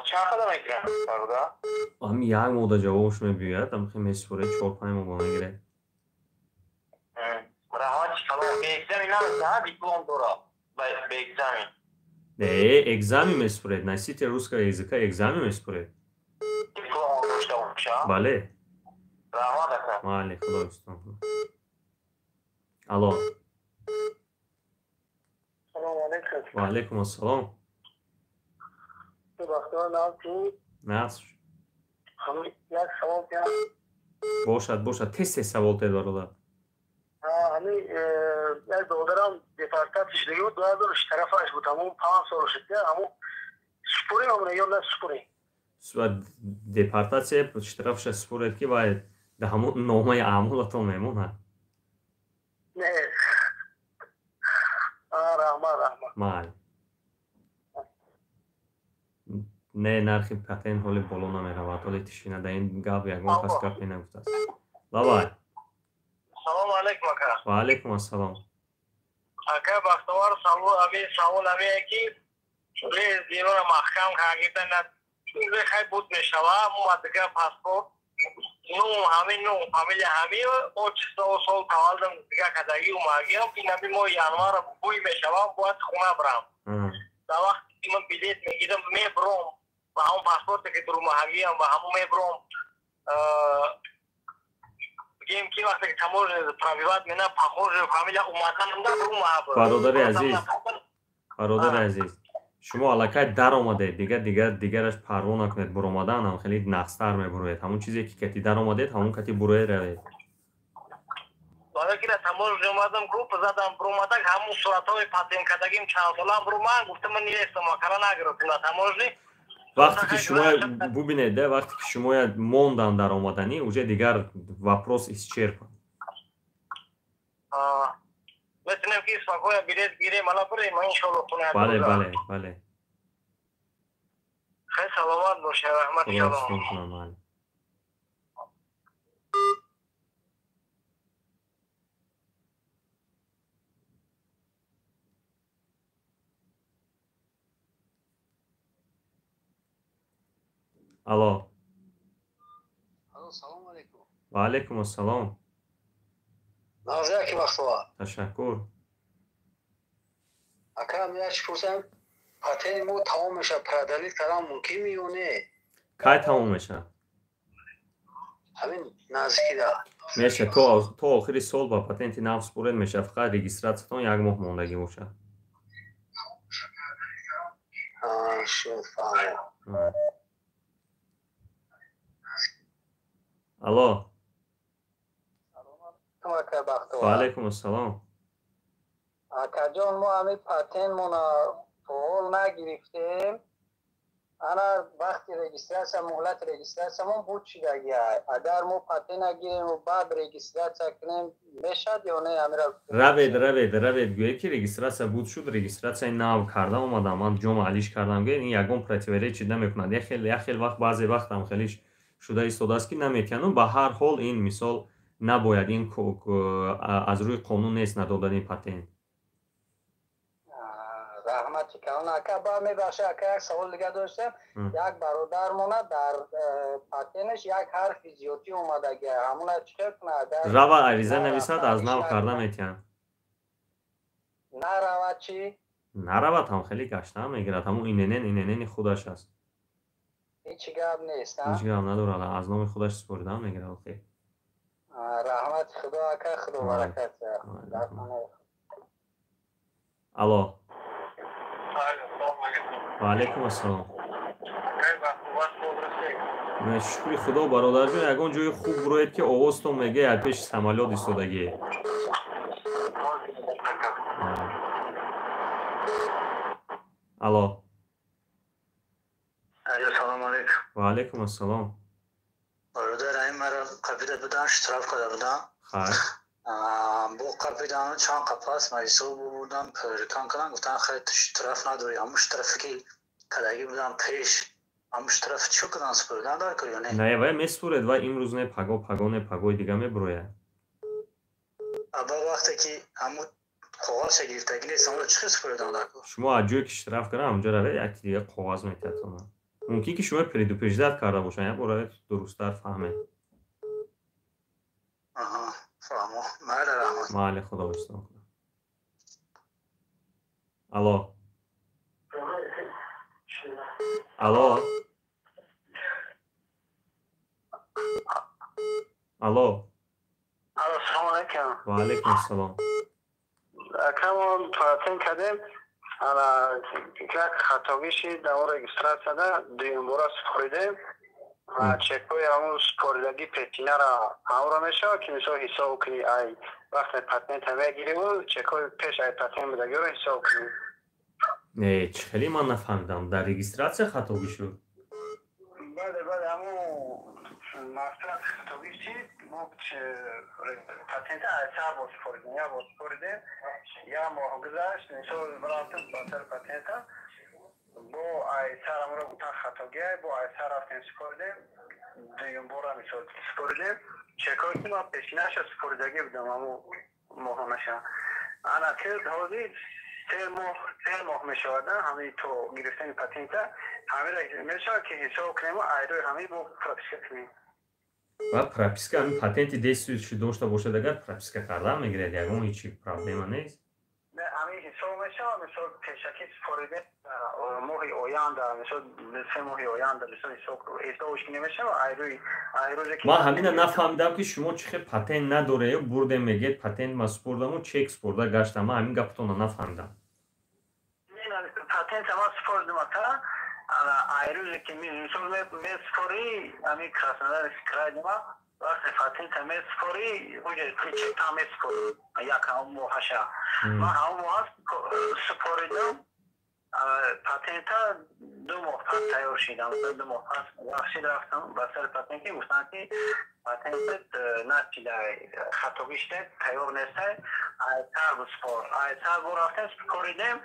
Чанд қадар мегирад, бародар? Ҳамин як мода ҷавобаш мебиёяд, ҳамин меспоред 4-5 моҳ мегирад. Раҳмат калом. Бе экзамен наместа, диплом дора. Бе экзамен. Не, экзамен меспоред. Носители русского языка экзамен меспоред. Диплом дошта бошад, а? Бале. Раҳмат ака. Майли, худо истон. Алло. Салом алейкум. Ва алейкум ассалом. Бахтиёр навчи. Наср. Ҳамин як савол кунам. Бошад. Тест савол тед бародар. Ҳамин як додарам депортация шудагӣ буд, бояд штрафаш буд. Ҳамун 5 сол шуд, ҳамун супурем ҳамун ё на супурем? Депортация штрафша супуред ки бояд дар ҳамун номаи аъмолатон мемонад. Не. Раҳмат. Майли. Не, нархи патент ҳоли боло намеравад. ҳоли тишина дар ин гап ягон кас гап менагуфтааст. Бабай. Салом алейкум ака. Ва алейкум ассалом. Ака бахтовар савол ҳамин ки зинона маҳкам кардидан خیلی بود میشوم و دیگه پاسپورت همین فامیل همین او 6 سال تولدم دیگه کدایی اومدیم این نمی ما یانوار بوی میشوم باید خونه برم در وقتی که من بلیط میگیرم میبرم و همون پاسپورت که در مهاجیم و همون میبرم بگیم که وقتی که تمور پرویوات مینا پخور فامیل اومدن برادر برادر عزیز شما علاقه در آمده دیگرش پروا نکنید بر آمدن هم خیلی نقصتر میبروید همون چیزی که کتی در آمدید همون کتی بروید روید بعد که تمور اومدم گروپ زدم بر اومدن همون صورتای پاتین کدگیم چند سالم برو من گفتم من نیستم کارا نگرفتم تمورجی وقتی که شما ببینید وقتی که شما موندن در آمدنی اوجه دیگر вопрос исчерпан بتونیم که اسفاقوی بیلیت گیریم حالا بریم ما انشاءالله خونه بله خیلی سلامت باشه رحمت شما الو سلام علیکم و علیکم السلام نازه که وقتوا تشکر اکرم یاش پرسم پاتین مو تمام میشه پردالی کردن ممکن میونه کی تمام میشه همین نزدیکی ده میشه تو آخری سال با پاتنت نو سپرد میشه فقط رجیستراتتون یک ماه موندگی باشه شد فهمم الو و علیکم السلام اکا جان ما همین پاتین مونا فعال نگرفتیم انا وقتی رجیستراسیون مهلت رجیستراسیون بود چی دیگه اگر ما پاتین نگیریم و بعد رجیستراسیون کنیم میشد یا نه همین روید گویی که رجیستراسیون بود شد رجیستراسیون نو کردم اومدم من جمع علیش کردم گویی این یگون پرتیوری چی نمیکنند یک خیلی وقت بعضی وقت هم خیلیش شده ایستاده است که نمیتونن به هر حال این مثال نباید این از روی قانون نیست ندادن پاتین رحمتی کنم اکا با میباشه اکا یک سوال دیگه داشتم یک برادر مونه در پاتینش یک حرف زیادی اومده گه همون چه کنه روا عریضه نویسد از نو کرده میتین نروا چی؟ نرود هم خیلی گشته میگیرد همون ایننین خودش است هیچ گپ نیست هیچ گپ نداره از نام خودش سپرده میگیره اوکی رحمت خدا اکا خدا برکت الو و علیکم السلام شکر خدا برادر جون یگان جای خوب بروید که آواز تو میگه از پیش سمالیات ایستادگی الو سلام علیکم و علیکم السلام برادر این مرا قبیده بودن اشتراف کرده بودن خیر با قبیدن چند قپاس مریضو بودن پرکان کردن گفتن خیلی اشتراف نداری هموش طرفی که کدگی بودن پیش هموش طرف چو کدن سپرد نداره که یا نه نه وای میسپرد و امروز نه پگای دیگه میبروید ابا وقتی که همون قواس گرفتگی نیست همون چه سپرد نداره شما از جایی که اشتراف کردن اونجا روید یک دیگه قواس میتونن ممکن که شما پرید و پیشدت کرده باشن یا برای درست‌تر فهمید فهمو مال رحمت مال خدا بستان کنم الو الو الو سلام علیکم و علیکم السلام اکرم پاتین کردیم انا یک خطاویشی در رجیستراسیون دویم بار سپردیم و چکوی همون سپردگی پتینه را همون میشه که مثلا حساب کنی ای وقت پاتین تمیگیری و چکوی پیش ای پاتین بدگی رو حساب کنی نه خیلی من نفهمیدم در رجیستراسیون خطاوی شد بله همون مقصد خطاویشی ما پاتین اثر با سپردیم یا با سپردیم یا ما گذاشت مثلا براتون باتر پاتین با اثر امر بودن خطاگی با اثر رفتیم سپردیم دویم بار هم سپردیم چکایی که ما پیشینش سپردگی بودم همون ماه نشن انا که حاضی 3 ماه می شودن همین تو گرفتن پاتینتا ва прописка ҳамин патенти дестиаши дошта бошад агар прописка кардан мегирад ягон ҳеҷ проблема нест. ман ҳамина нафаҳмидам ки шумо чӣ хел патент надоред бурдем мегӯед патент ман супурдаму чек супурда гаштам. ман ҳамин гапатонро нафаҳмидам. айрӯзе ки мисол месупорӣ ҳамин краснодарский край нима вақте патента месупорӣ чекта месупорӣ як моҳаша ман ҳамон моҳа супоридам патента 2 моҳ пас тайёр шидам 2 моҳ пас вахшид рафтам ба сари патенти гуфтанд ки патентат начидай хатобӣ шидай тайёр нестай айтар бисупор айтар бо рафтем супоридем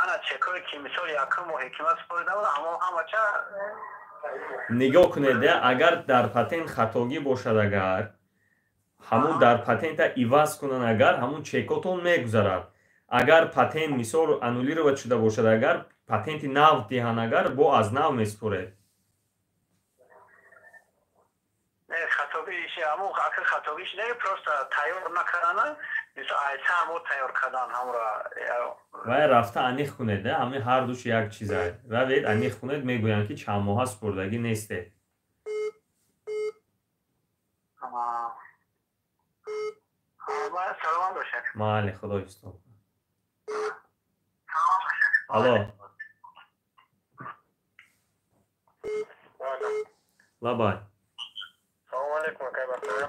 ана чекои ки мисол якум моҳе ки ман супоридам ҳамача нигоҳ кунед агар дар патент хатогӣ бошад агар ҳамун дар патента иваз кунанд агар ҳамун чекотон мегузарад. агар патент мисол аннулировать шуда бошад агар патенти нав диҳанд агар бо аз нав месупоред. хатогииш ҳамун хатогииш не просто тайёр накардана мисол айтар бо тайёр кардан ҳамра вай рафта аниқ кунед ҳамин ҳар душ як чиз аст. равед аниқ кунед мегӯянд ки чанд моҳа супурдагӣ нестед. саломат бошед. майли худо истод. алло лабай. салому алейкум акай бахтиёр.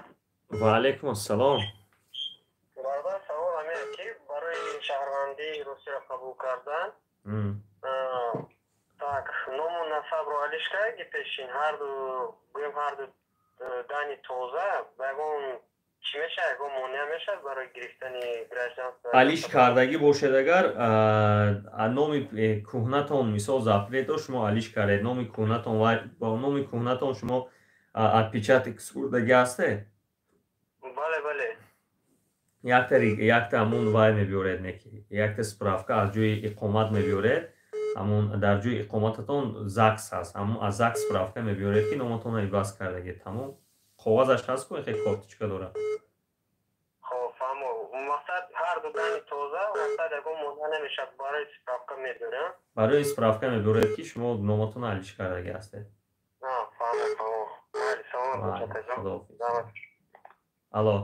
ва алейкум ассалом. бародар савол ҳамин ки барои шаҳрвандии русия қабул кардан так ному насабро алишка гипешин ҳарду гӯем ҳарду дани тоза ба ягон чӣ мешавад ягон монеа мешавад барои гирифтани гражданство алиш кардагӣ бошад агар номи кӯҳнатон мисол запрето шумо алиш кардед номи кӯҳнатон ва бо номи кӯҳнатон шумо отпечаток супурдагӣ ҳастед. бале якта ҳамун вай мебиёред неки якта справка аз ҷои иқомат мебиёред ҳамун дар ҷои иқомататон ЗАГС ҳаст ҳамун аз ЗАГС справка мебиёред ки номатонро иваз кардагӣ тамом коғазаш ҳаст ку хеле кортичка дорад. хоб фаҳмо мақсад ҳарду дани тоза мақсад ягон монеа намешавад барои справка мебиёрем барои справка мебиёред ки шумо номатонро алиш кардагӣ ҳастед. фаҳмо майли саломат бошед. алло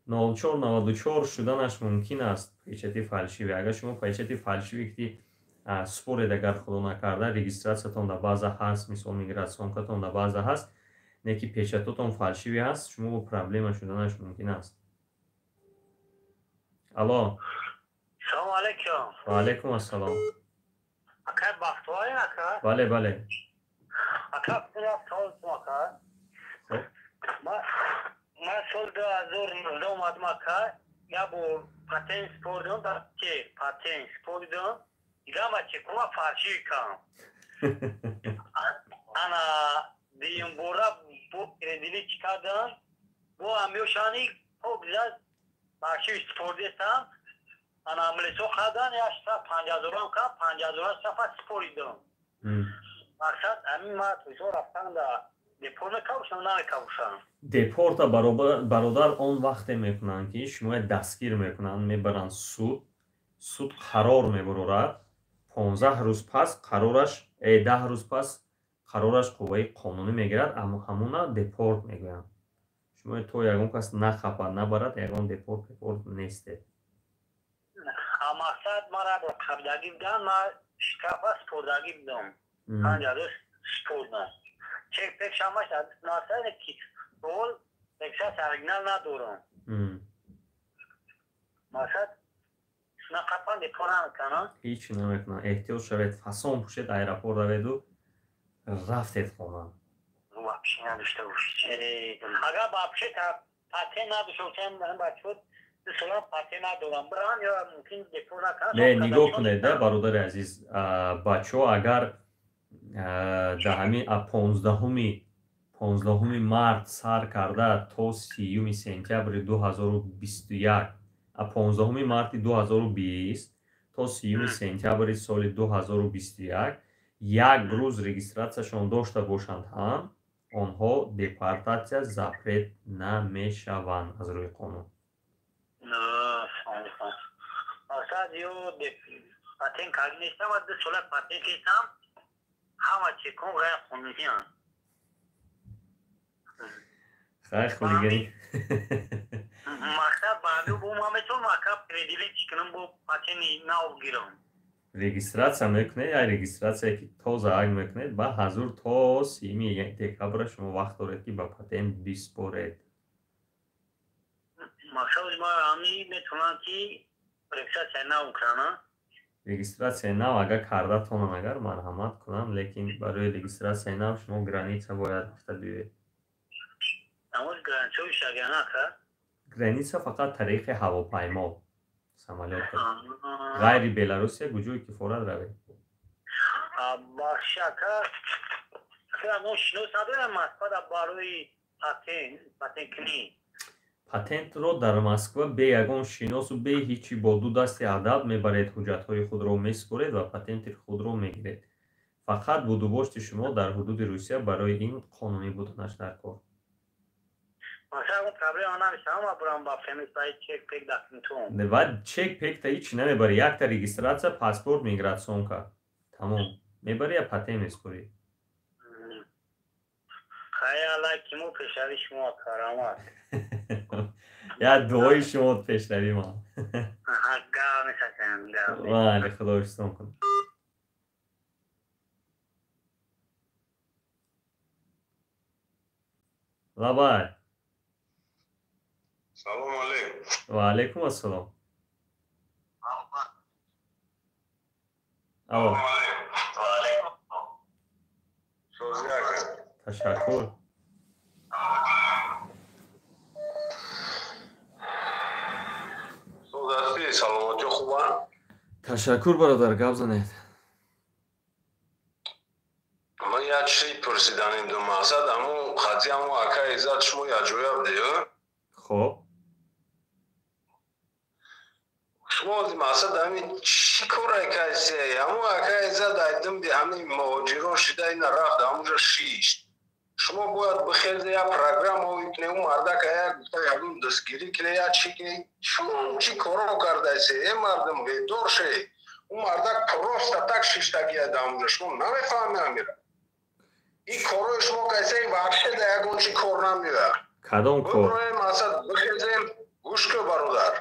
нолчор 94 шуданаш мумкин аст печати фалшивӣ. агар шумо печати фалшивӣ ки супоред агар худо накарда регистратсиятон дар база ҳаст мисол мигратсионкатон дар база ҳаст не ки печатотон фалшивӣ ҳаст шумо проблема шуданаш мумкин аст. алло салому алейкум. ва алейкум ассалом. акай бахтиёрин акай. бале акай саволтум акай ман соли 2019 омадам акай як бор патент супордам патент супордам дигама чекума фаршӣ кардам ана дуюм бора бо кредили чӣ кардам бо ҳамёшани погзад фаршӣ супордетам ана амлисо кардан 850 кам 50 сафа супоридам мақсад ҳамин ма тӯҷо рафтан да депорт мекавушам намекавушам. депорта бародар он вақте мекунанд ки шумо дастгир мекунанд мебаранд суд қарор мебарорад 15 рӯз пас қарораш 10 рӯз пас қарораш қувваи қонунӣ мегирад ҳамуна депорт мегӯянд. шумо то ягон кас нахапад набарад ягон депорт нестед. мақсад мара қабдагӣ будан ма шикафа супордагӣ будам 5 рӯз супордам чек пешамаш насаде ки ол тексас оригинал надорам мақсад нақапан депор намекунам ҳеҷ намекунам. эҳтиёт шавед фасон пӯшед аэропорт раведу рафтед хона вообще надошта бошед агар вообще патент надошта бошем бачаҳо мисолан патент надорам бран ё мумкин депор накунам. не нигоҳ кунед бародари азиз бачаҳо агар дар ҳамин 15 март сар карда то 30 сентябри 2021 15 марти 2020 то 30 сентябри соли 2021 як рӯз регистратсияшон дошта бошанд ҳам онҳо депортатсия запрет намешаванд аз рӯи қонун. Patent kardeşler vardı, sonra patent etsem hava çekim gayet konuşuyor. Xayr xuligani. Maksat bazı bu mameton maksat kredili çıkının bu patenti ne olgiram. Registratsiya mekунед, ай регистратсияе ки тоза ак мекунед ба ҳазур то 31 декабр шумо вақт доред ки ба патент биспоред. Maksat ma ami метавонам ки регистратсия на украна. Регистратсияи нав агар кардатонам агар марҳамат кунам, лекин барои регистратсияи нав шумо граница бояд рафта биёед. Амоз границаи шагианака? Граница фақат тариқи ҳавопаймо. Самолёт. Ғайри Беларусия гуҷои кифорат равед. Бахшака мо шинос надорем Москва барои патентни. Патентро дар Москва бе ягон шиносу бе ҳичи бо ду дасти адаб мебаред, ҳуҷҷатҳои худро месупоред ва патенти худро мегиред. Фақат будубошти шумо дар ҳудуди Русия барои ин қонунӣ буданаш дар кор. ва чек пекта ҳичи намебари, якта регистратсия, паспорт, мигратсионка. Тамом. Мебари я патент меспорӣ. Я дуои шумо пешравӣ ман. Вале худоишсон кун. Лабай. Салом алейкум. Ва алейкум ассалом. Алло. Ташаккур. Содасти саломати хуба. Ташаккур бародар, гап занед. Ман як чизи пурсиданем ду мақсад, аммо хатиаму ака иззат шумо як ҷоя будеё? Хоб. Шумо мақсад ҳамин чӣ кора кайсе? Аммо ака иззат айдам ди ҳамин муҳоҷиро шида ина рафт ҳамунҷо шишт. Шумо бояд бихелде як программа викне, ун мардака як гуфта ягон дастгирӣ кине, як чӣ кине. Шумо чӣ коро кардасе? Е мардам бедор ше. Ун мардак просто так шиштагияд ҳамунҷо. Шумо намефаҳме ҳамира. ин корои шумо кайсе вахше да ягон чӣ кор намеояд. Кадом кор? Мақсад бихелзем гӯш кӯ бародар.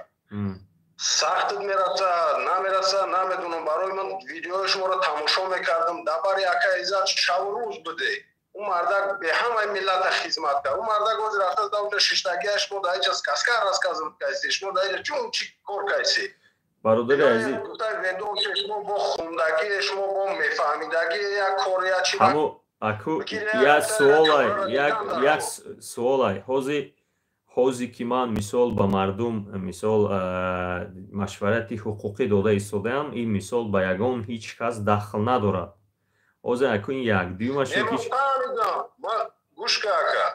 Сахтит мераса, намераса, намедунам. Барои ман видеои шуморо тамошо мекардам. Дабари ака иззат шаву рӯз буде. Ун мардак бе ҳамаи миллата хизмат кард. Ун мардак ози рафта да унҷа шиштагия шумо да ҳеҷ ҷас каска расказыват кайси. Шумо да ҳеҷ чун чӣ кор кайси. Бародари азиз, гуфтай ведом шумо бо хундагӣ, шумо бо мефаҳмидагӣ як кор я чӣ. ҳамо аку як суолай. ҳозир ки ман мисол ба мардум мисол машварати ҳуқуқӣ дода истодаам, ин мисол ба ягон ҳеҷ кас дахл надорад. ҳозир аку ин як дуюмаши ки гӯш ка ака.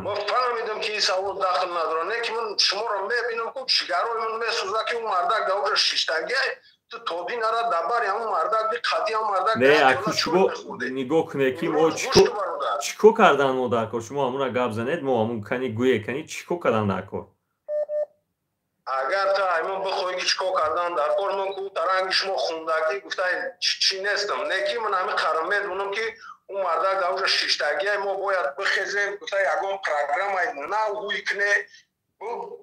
Мо фаҳмидам ки ин савол дахл надорад. Не ки ман шуморо мебинам ку ҷигарои ман месӯзад ки ун мардак да унҷа шиштагия ту тоби нара дабари ҳамун мардак ди қати ҳамун мардак. Не аку чумо нигоҳ кунед ки мо чико кардан мо дар кор. Шумо ҳамуна гап занед, мо ҳамун кани гӯе кани чико кардан дар кор. Агар та ҳаймон бихоҳӣ ки чико кардан дар кор ман ку таранги шумо хундагӣ гуфтай чӣ нестам. Не ки ман ҳамин қарам медонам ки ун мардак дар унҷа шиштагия мо бояд бихезем гуфтай ягон программаи нав ҳуйкне.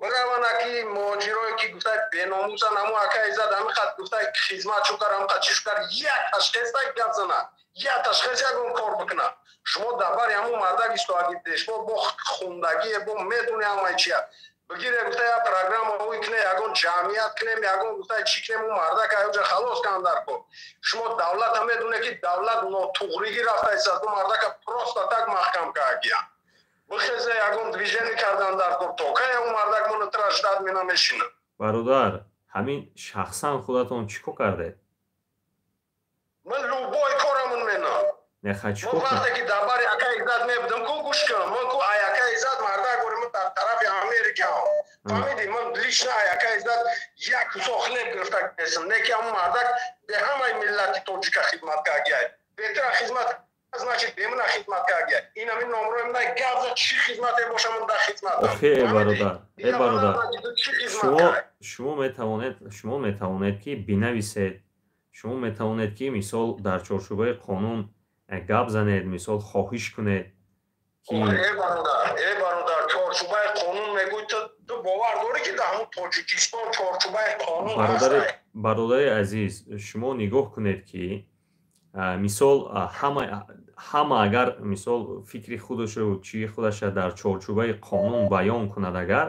Бираванаки муҳоҷирое ки гуфтай беномусан ҳамун ака иззат ҳамин қад гуфтай хизмат шукар ҳамин қад чӣ шукар як ташхиста гап занад. Як ташхис ягон кор бикунад. Шумо дабари ҳамун мардак истогидде. Шумо бо хундагие бо медуни ҳамаи чия. Бигире гуфтай як программа ҳуйкне, ягон ҷамъият кинем, ягон гуфтай чӣ кинем ун мардак аёҷа халос кан дар кор. Шумо давлат ҳам медоне ки давлат нотуғригӣ рафта истад. Ун мардака просто так маҳкам кардагия. Бихезе ягон движение кардан дар кор. То кая ун мардак монитора ждад мена мешинад. Бародар, ҳамин шахсан худатон чико кардед? Ман любой корамон менам. нехачко вақте ки дар бари ака иззат мебудам ку гӯш кун ман ку аяка иззат марда гӯрим дар тарафи америка фаҳмиди ман лично аяка иззат як усо хлеб гирифта гесам не ки ҳамон мардак бе ҳамаи миллати тоҷика хидмат кардия беҳтара хизмат значит бемина хизмат кардия ин ҳамин номрои мна гап зад чӣ хизмате боша ман дар хизматам охе бародар шумо метавонед ки бинависед шумо метавонед ки мисол дар чорчӯбаи қонун гап занед мисол хоҳиш кунед ки бародар чорчӯбаи қонун мегӯй ту бовар дорӣ ки дар ҳамун тоҷикистон чорчӯбаи қонун бародари азиз шумо нигоҳ кунед ки мисол ҳама агар мисол фикри худашро чии худаша дар чорчӯбаи қонун баён кунад агар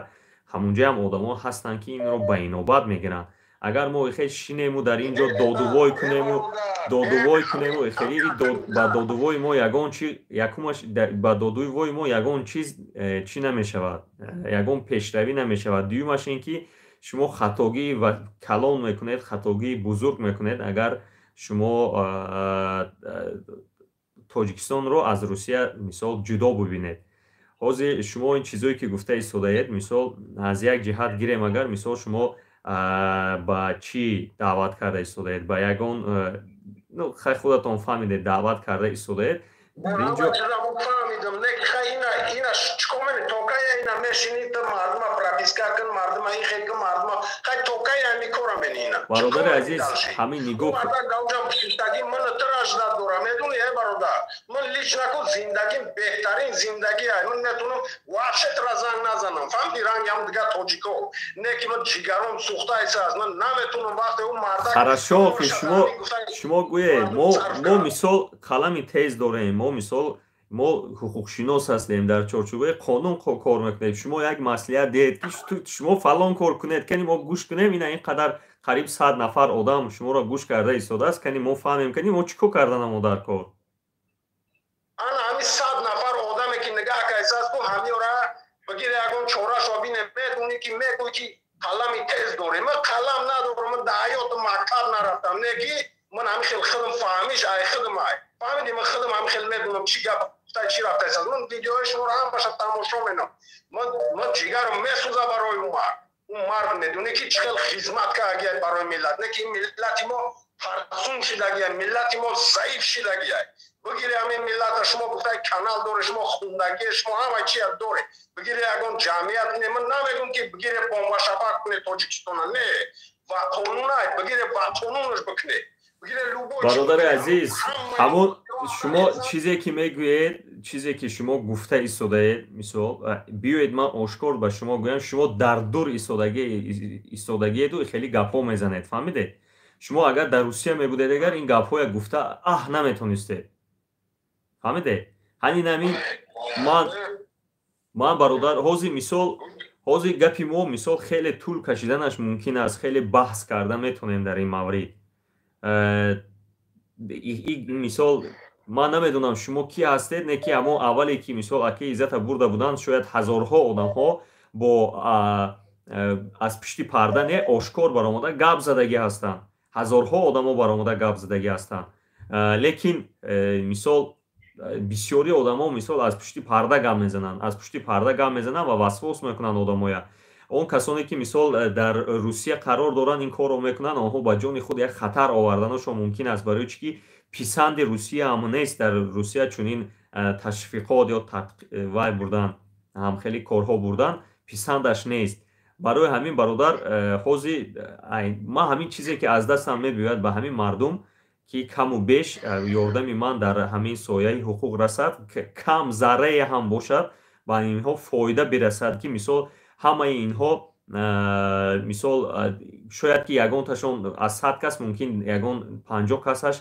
ҳамунҷа ҳам одамон ҳастанд ки инро ба инобат мегиранд агар мо ихел шинему дар ин ҷо додувой кунему ихели ба додувои мо ягон чи якумаш ба додувои мо ягон чиз чӣ намешавад ягон пешравӣ намешавад дуюмаш ин ки шумо хатогӣ ва калон мекунед хатогии бузург мекунед агар шумо тоҷикистонро аз русия мисол ҷудо бубинед ҳозир шумо ин чизое ки гуфта истодаед мисол аз як ҷиҳат гирем агар мисол шумо ба чӣ даъват карда истодаед ба ягон худатон фаҳмидед даъват карда истодаед дар ин ҷо бародари азиз ҳамин нигоҳ من لیچ نکو زندگیم بهترین زندگی های من نتونم وحشت را زنگ نزنم فهمیدی رنگ هم دیگه توجیکو نه که من جیگرم سوخته ایسا از من نمیتونم وقتی اون مردک хорошо شما گوید ما مثال کلامی تیز داریم ما مثال ما حقوقشناس هستیم در چارچوبه قانون کار میکنیم شما یک مسئولیت دید که شما فلان کار کنید کنیم ما گوش کنیم این اینقدر قریب 100 نفر آدم شما را گوش کرده ایستاده است کنیم ما فهمیم کنیم ما چیکار کردن ما در کار انا همی 100 نفر آدمی که نگاه که احساس کو همی را بگیر یکون چورا شابینه میدونی که میگوی که کلامی تیز داره من کلام ندارم من دعیات مکتب نرفتم نگی من همی خیلی خودم فهمیش ای خودم ای فهمیدی من خودم همی خیلی میدونم چی گپ چی رفته ایساس من ویدیوهای شما را هم باشد تماشا مینم من جیگرم میسوزه برای اون مرد میدونی که چقدر خدمت که اگر برای ملت نه که ملتی ما فرسون شدگیه ملتی ما ضعیف شدگیه بگیری همین ملت شما گفته کانال داره شما خوندگی شما همه چی داره بگیری یکون جمعیت نه من نمیگم که بگیری بمب شفاق کنه تاجیکستان نه و قانون های بگیری با قانونش بکنه برادر عزیز همون شما چیزی که میگویید چیزی که شما گفته ایستاده مثال بیاید من آشکار به شما گویم شما در دور ایستادگی دو خیلی گپا میزنید فهمیدید شما اگر در روسیه میبودید اگر این گپای گفته نمیتونستید فهمیدید همین من برادر حاضر مثال حاضر گپی ما مثال خیلی طول کشیدنش ممکن است خیلی بحث کرده میتونیم در این مورد مثال من نمیدونم شما کی هستید نه که اما اولی که مثال اکی عزت برده بودن شاید هزارها آدم ها با از پشتی پرده نه آشکار برآمده گپ زدگی هستند هزارها آدم ها برآمده گپ زدگی هستند لیکن مثال بسیاری آدم ها مثال از پشتی پرده گپ میزنند از پشتی پرده گپ میزنند و وسواس میکنند آدم ها اون کسانی که مثال در روسیه قرار دارن این کار رو میکنن آنها با جان خود یک خطر آوردنشون ممکن است برای چی پیسند روسیه هم نیست در روسیه چنین تشویقات یا وای بردن هم خیلی کارها بردن پیسندش نیست برای همین برادر خوزی ما همین چیزی که از دستم میبیاد به همین مردم که کم و بیش یاردم من در همین سایه حقوق رسد کم ذره هم باشد با اینها فایده برسد که مثال همه اینها مثال شاید که یگان تاشون از 100 کس ممکن یگان 50 کسش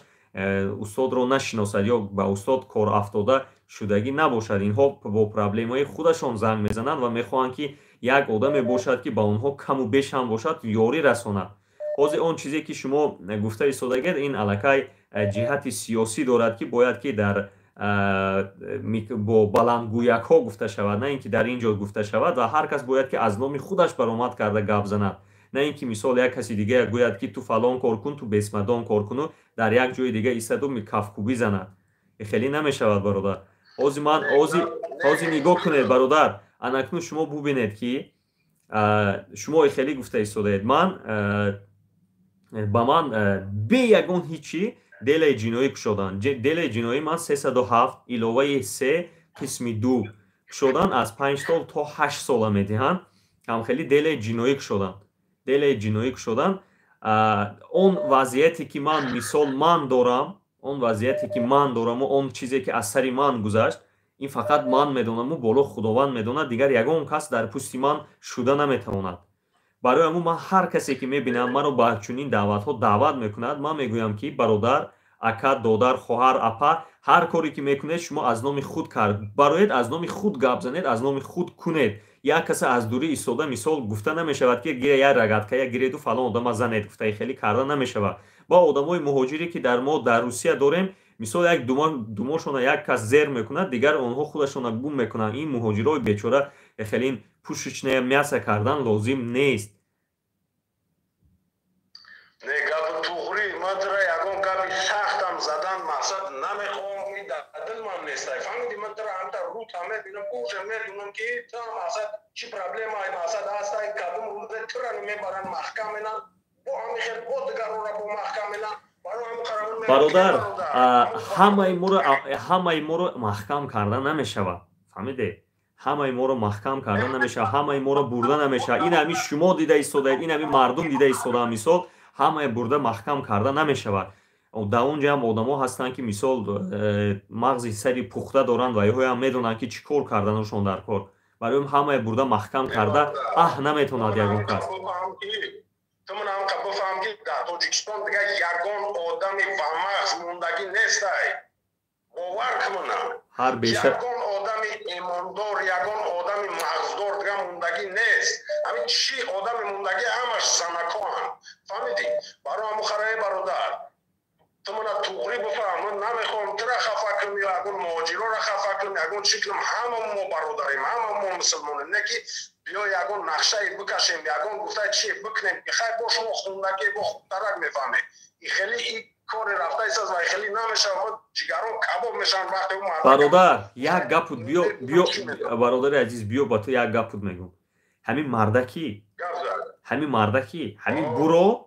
استاد رو نشناسد یا با استاد کار افتاده شدگی نباشد اینها با پرابلم های خودشون زنگ میزنند و میخواهند که یک آدم باشد که با اونها کم و بیش هم باشد یاری رساند حاضر اون چیزی که شما گفته ایستادگی این علاقه جهت سیاسی دارد که باید که در با بلندگویک ها گفته شود نه اینکه در اینجا گفته شود و هر کس باید که از نام خودش برآمد کرده گپ زند نه اینکه مثال یک کسی دیگه گوید که تو فلان کار کن تو بسمدان کار کن در یک جای دیگه ایستاد و کفکوبی زند خیلی نمیشود برادر. اوزی نگاه کنید برادر. اناکنون شما ببینید که شما خیلی گفته ایستادید. با من به یگون هیچی دل جنایی کشودن. دل جنایی من 307 علاوه 3 قسم 2 کشودن از 5 سال تا 8 سال میدهند. هم خیلی دل جنایی کشودن. دل جنایی کشودن. اون وضعیتی که من مثال من دارم، اون وضعیتی که من دارم و اون چیزی که از سر من گذشت، این فقط من میدونم و بالا خداوند میدونه. دیگر یگان کس در پشت من شده نمیتواند. برای امون من هر کسی که میبینم منو با چنین دعوت ها دعوت میکند، من میگویم که برادر، اکا، دادر، خواهر، اپا، هر کاری که میکنید شما از نام خود کرد. برایت از نام خود گپ زنید، از نام خود کنید. یک کسی از دوری ایستاده مثال گفته نمیشود که گیره یک رگتکه یا گیره دو فلان آدم زنید گفته خیلی کرده نمیشود. با آدمای مهاجری که ما در روسیه داریم، مثال یک دوماشون یک کس زیر میکنه، دیگر اونها خودشون گم میکنن. این مهاجرای بیچاره خیلی پوشش میاسه کردن لازم نیست. نه گپ توغری مدر یگان گپ سختم زدن مقصد نمیخوام این دل من نیست. فهمیدی من در انت رو تمام بینم کوچه میدونم که تا مقصد چی پرابلم ای مقصد است این کدوم روز ترن میبرن محکمه نه با همیشه بودگار رو با محکمه نه برادر همه ما رو محکم کردن نمیشود. فهمیده؟ همه ما رو محکم کردن نمیشه، همه ما رو بردن نمیشه. این همی شما دیده ایستاده، این همی مردم دیده ایستاده. مثال همه برده محکم کردن نمیشود. در اونجا هم آدما هستن که مثال مغزی سری پخته دارن و یهو هم میدونن که چیکار کردنشون در کار. برای همه برده محکم کرده نمیتوند یگان کس. تو من هم که بفهم که در تاجیکستان دیگه یگان آدمی و مغز موندگی نیست. باور کنم یگان آدمی ایماندار، یگان آدمی مغزدار دیگه موندگی نیست. همین چی آدمی موندگی همش سنکان. فهمیدی؟ برای همون خرای برادر تو من توغری بفهم. من نمیخوام ترا خفا کنم یا اگون مهاجرا را خفا کنم. اگون شکلم همه ما برادریم، همه ما مسلمانیم. نه که بیا یگون نقشه بکشیم، یگون گفته چی بکنیم که خیلی با شما خوندگی با خودترک میفهمه. این خیلی این کار رفته ایست از و خیلی نمیشه. ما جگران کباب میشن وقتی اون برادر یک گپ بود. بیا برادر عزیز بیا با تو یک گپ بود میگم. همین مردکی همین برو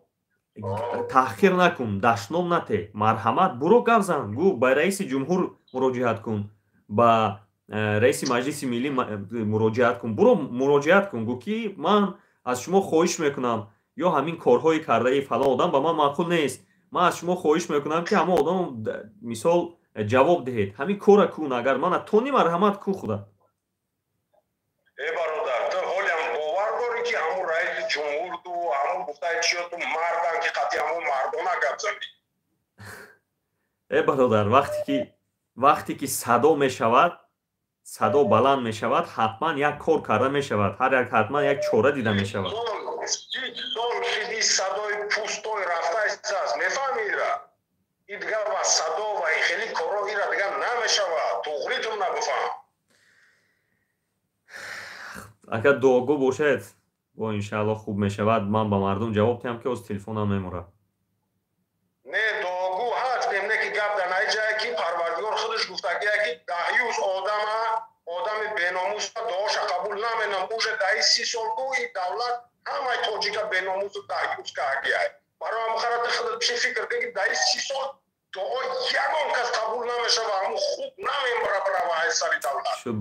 تأخیر نکن، دشنام نته، مرحمت برو گپ زن. گو با رئیس جمهور مراجعت کن، با رئیس مجلس ملی مراجعت کن. برو مراجعت کن. گو که من از شما خواهش میکنم یا همین کارهای کرده ای فلان آدم با من معقول نیست. من از شما خواهش میکنم که همه آدم مثال جواب دهید. همین کار کن. اگر من تونی مرحمت کن خدا. ای برادر تو حالی هم باور داری که همون رئیس جمهور تو همون گفته چیا تو مردن که قطعی همون مردانه گپ زنی. ای برادر وقتی که صدا میشود، صدا بلند میشود، حتما یک کار کرده میشود. هر یک حتما یک چاره دیده میشود. سال شدی صدای پوستای رفته است. میفهمی را؟ این دیگه و صدا و خیلی کارا این را دیگه نمیشود. توغری تو نبفهم. اگر دعاگو باشد با انشاءالله خوب میشود. من با مردم جواب دهم که از تلفنم میموره. نه دعاگو هست. بمونه که گپ در نایجایی که پروردگار خودش گفته که دهیوز آدم بیناموس دعاش قبول نمینم. اوش دهی 30 سال این دولت همه تاجیک بیناموس دهیوز که اگیه. برای هم خرات خودت بشه فکر که دهی 30 سال دعا یگان کس قبول نمیشه و همون خوب نمیمره برای سری دولت. شد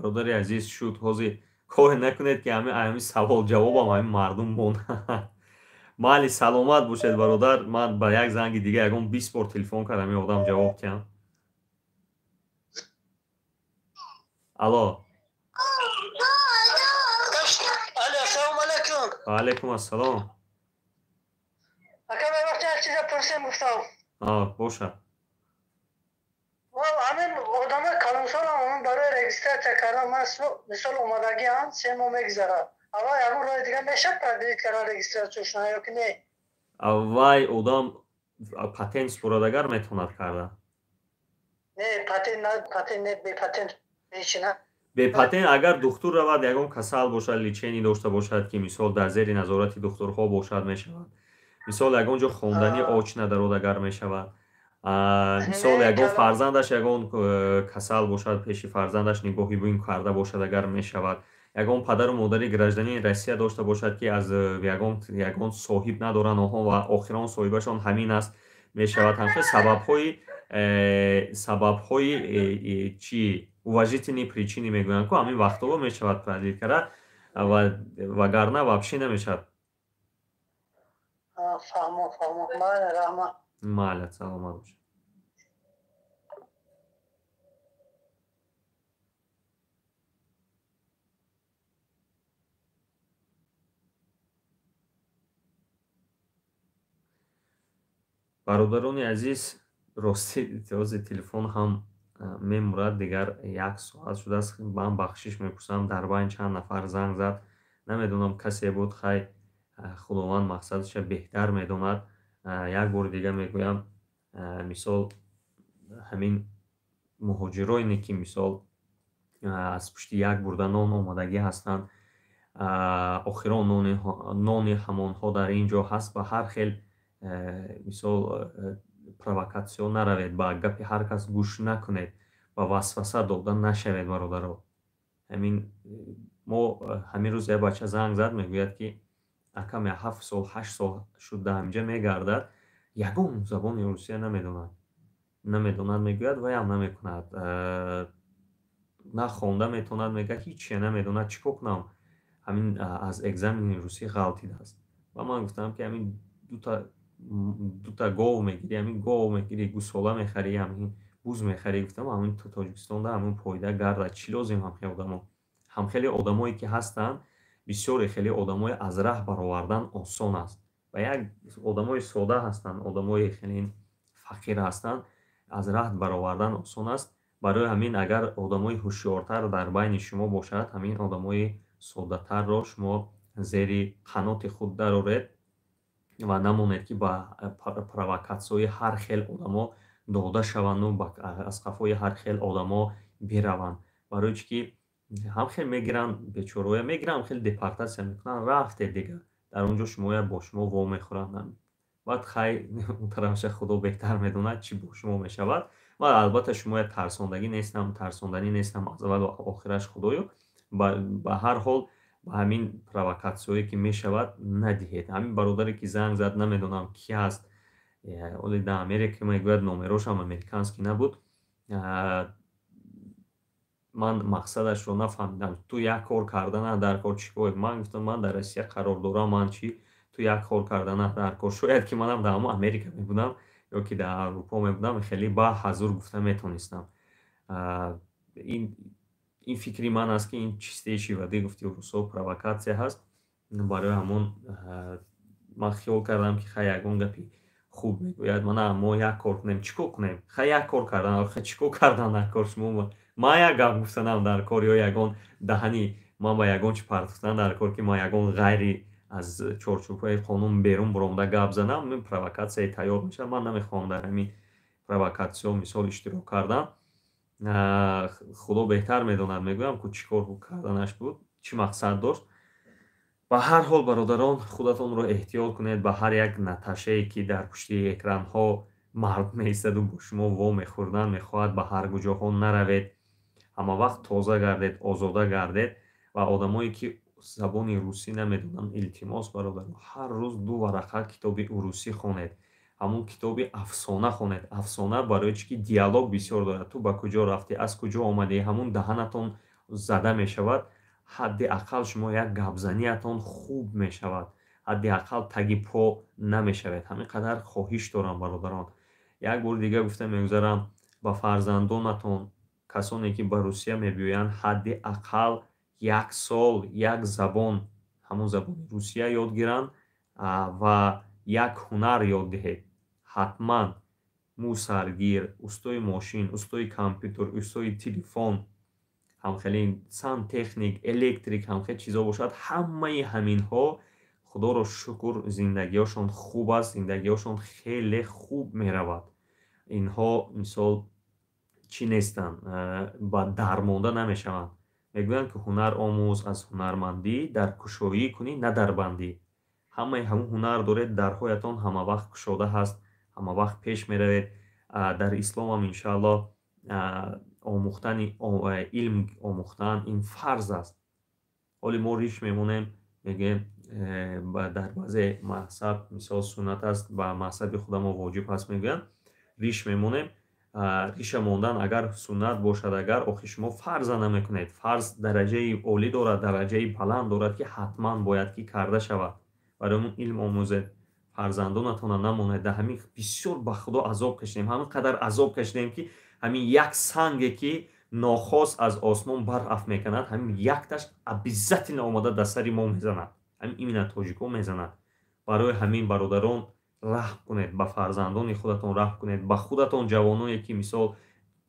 برادر عزیز شد. حاضر کار نکنید که همین سوال جواب هم همین مردم مون. مالی سلامت باشید برادر. من با یک زنگ دیگه یگان 20 بار تلفن کردم این آدم جواب کردم. الو السلام علیکم. علیکم السلام. اگر من وقتی هر چیز پرسیم گفتم باشه. همین آدم کلانسال هم برای رجیستر کردن مثال اومدگی هم 3 ماه میگذره. اول همون راه دیگه میشه پردید کردن رجیستر شدن یا که نه؟ اول آدم پاتنت سپردگر میتوند کرده. نه پاتنت به پاتنت هیچ نه. به پاتنت اگر دکتر رود یگان کسل باشد، لیچنی داشته باشد که مثال در زیر نظارت دکترها باشد میشود. مثال یگان جا خواندنی آچ ندارد اگر میشود. мисол ягон фарзандаш ягон касал бошад, пеши фарзандаш нигоҳибин карда бошад, агар мешавад ягон падару модари гражданини Россия дошта бошад, ки аз ягон соҳиб надоранд онҳо ва охирон соҳибашон ҳамин аст, мешавад ҳамчун сабабҳои чи уважительни причини мегӯянд, ку ҳамин вақтҳо мешавад продиктор кара, вагарна вообще намешавад. Майли, саломат бош. бародарони азиз, рости иттиҳози телефон ҳам мемурад, дигар 1 соат шудааст. ман бахшиш мепурсам, дар байн чанд нафар занг зад, намедонам касе буд, хай худованд мақсадаша беҳтар медонад. як бори дигар мегӯям, мисол ҳамин муҳоҷироне ки мисол аз пушти як бурда нон омадагӣ ҳастанд, охирон нони ҳамонҳо дар ин ҷо ҳаст, ба ҳар хел мисол провокатсион наравед, ба гапи ҳар кас гӯш накунед, ба васваса дода нашавед. бародаро, мо ҳамин рӯз як бача занг зад, мегӯяд ки акам 7 сол 8 сол шуд дар ҳамҷа мегардад, ягон забони русия намедонад, мегӯяд ваям намекунад, на хонда метавонад, мегӯяд ҳиче намедонад, чӣ кор кунам, ҳамин аз экзамени русӣ ғалтидааст. ва ман гуфтам ки ҳамин дута гов мегирӣ, ҳамин гов мегирӣ, гӯсола мехарӣ, ҳамин буз мехарӣ. гуфтам ҳамин то Тоҷикистонда ҳамин пойда гарда, чӣ лозим ҳамхеле одамое ки ҳастанд, бисёре хеле одамои аз раҳ баровардан осон аст. ва як одамои сода ҳастанд, одамои хеле фақир ҳастанд, аз раҳ баровардан осон аст. барои ҳамин агар одамои ҳушёртар дар байни шумо бошад, ҳамин одамои содатарро шумо зери қаноти худ дароред ва намонед ки ба провокатсияҳои ҳар хел одамо дода шаванду аз қафои ҳар хел одамо бираванд. барои чӣ ки ҳамхел мегиранд, бечораҳоя мегиранд, ҳамхел депортатсия мекунанд, рафтед дигар, дар он ҷо шумоя бо шумо вомехӯранд. баъд хай он тарафаша худо беҳтар медонад чӣ бо шумо мешавад. ва албатта шумоя тарсонданӣ нестам, аз аввал ва охираш худоё. ба ҳар ҳол ба ҳамин провокатсияҳое ки мешавад надиҳед. ҳамин бародаре ки занг зад, намедонам ки аст, оли дар Америка мегӯяд, номерошам американский набуд. ман мақсадашро нафаҳмидам. ту як кор кардана дар кор чӣ кор? ман гуфтам ман дар Россия қарор дорам, ман чӣ? ту як кор кардана дар кор? шояд ки манам дар ҳамон Америка мебудам ё ки дар Аврупо мебудам, хеле ба ҳазур гуфта метонистам. ин фикри ман аст ки ин чистаи вади гуфти русо провокатсия ҳаст. барои ҳамон ман хиёл кардам ки хай ягон гапи хуб мегӯяд, мана мо як кор кунем, чӣ кор кунем? хай як кор кардан, чӣ кор кардан дар кор? шумо ман як гап гуфтанам дар кор, ё ягон даҳани ман ба ягон чи партофтан дар кор, ки ман ягон ғайри аз чорчӯбҳои қонун берун буромда гап занам, ин провокатсияи тайёр мешавад. ман намехоҳам дар ҳамин провокатсияҳо мисол иштирок кардан. худо беҳтар медонад, мегӯям ку чӣ кор карданаш буд, чӣ мақсад дошт. ба ҳар ҳол бародарон, худатонро эҳтиёт кунед. ба ҳар як наташае ки дар пушти экранҳо мард меистоду бо шумо вомехӯрдан мехоҳад, ба ҳаргу ҷоҳо наравед. ҳама вақт тоза гардед, озода гардед. ва одамое ки забони русӣ намедонанд, илтимос бародарон, ҳар рӯз 2 варақа китоби урусӣ хонед. ҳамун китоби афсона хонед. афсона барои чӣ ки диалог бисёр дорад. ту ба куҷо рафтӣ, аз куҷо омадӣ, ҳамун даҳанатон зада мешавад. ҳадди аққал шумо як гапзаниятон хуб мешавад. ҳадди аққал таги по намешавед. ҳамин қадар хоҳиш дорам бародарон. як бори дигар гуфта мегузарам, ба фарзандонатон, касоне ки ба Русия мебиёянд, ҳадди аққал 1 сол як забон, ҳамун забони Русия ёд гиранд ва як ҳунар ёд диҳед. ҳатман мусаргир, устои мошин, устои компютер, устои телефон, ҳамхеле сантехник, электрик, ҳамхеле чизо бошад. ҳамаи ҳаминҳо худоро шукр зиндагиёшон хуб аст, зиндагиёшон хеле хуб меравад. инҳо мисол чӣ нестанд, ба дармонда намешаванд. мегӯянд ки ҳунар омӯз, аз ҳунармандӣ дар кушоӣ кунӣ, на дар бандӣ. ҳамаи ҳамун ҳунар доред, дарҳоятон ҳама вақт кушода ҳаст, ҳама вақт пеш меравед. дар ислом ҳам иншааллоҳ омӯхтани илм омӯхтан ин фарз аст. ҳоли мо риш мемонем, мегем дар баъзе маҳсаб мисол суннат аст, ба маҳсаби худа мо воҷиб ҳаст мегӯянд, риш мемонем. риша мондан агар суннат бошад, агар охи шумо фарза намекунед, фарз дараҷаи олӣ дорад, дараҷаи баланд дорад, ки ҳатман бояд ки карда шавад. барои он илм омӯзед, фарзандонатона намонед. дар ҳамин бисёр ба худо азоб кашидем, ҳамин қадар азоб кашидем, ки ҳамин як санге ки нохос аз осмон баръаф мекунад, ҳамин якташ абиззати наомада дар сари мо мезанад. ҳамин имина тоҷико мезанад. барои ҳамин бародарон раҳм кунед, ба фарзандони худатон раҳм кунед, ба худатон ҷавоное ки мисол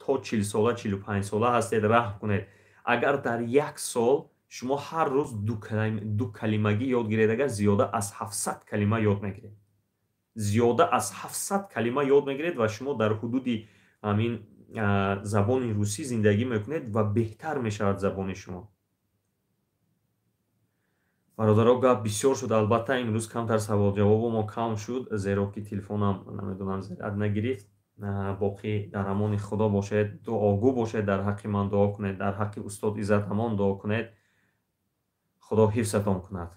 то 40 сола 45 сола ҳастед, раҳм кунед. агар дар як сол шумо ҳар рӯз ду калимагӣ ёд гиред, агар зиёда аз 700 калима ёд мегиред, зиёда аз 700 калима ёд мегиред ва шумо дар ҳудуди ҳамин забони русӣ зиндагӣ мекунед ва беҳтар мешавад забони шумо. бародаро, гап бисёр шуд. албатта имрӯз камтар савол-ҷавобу мо кам шуд, зеро ки телефонам намедонам заряд нагирифт. боқӣ дар амони худо бошед, дуогӯ бошед, дар ҳаққи ман дуо кунед, дар ҳаққи устод Иззат Амон дуо кунед. худо ҳифзатон кунад.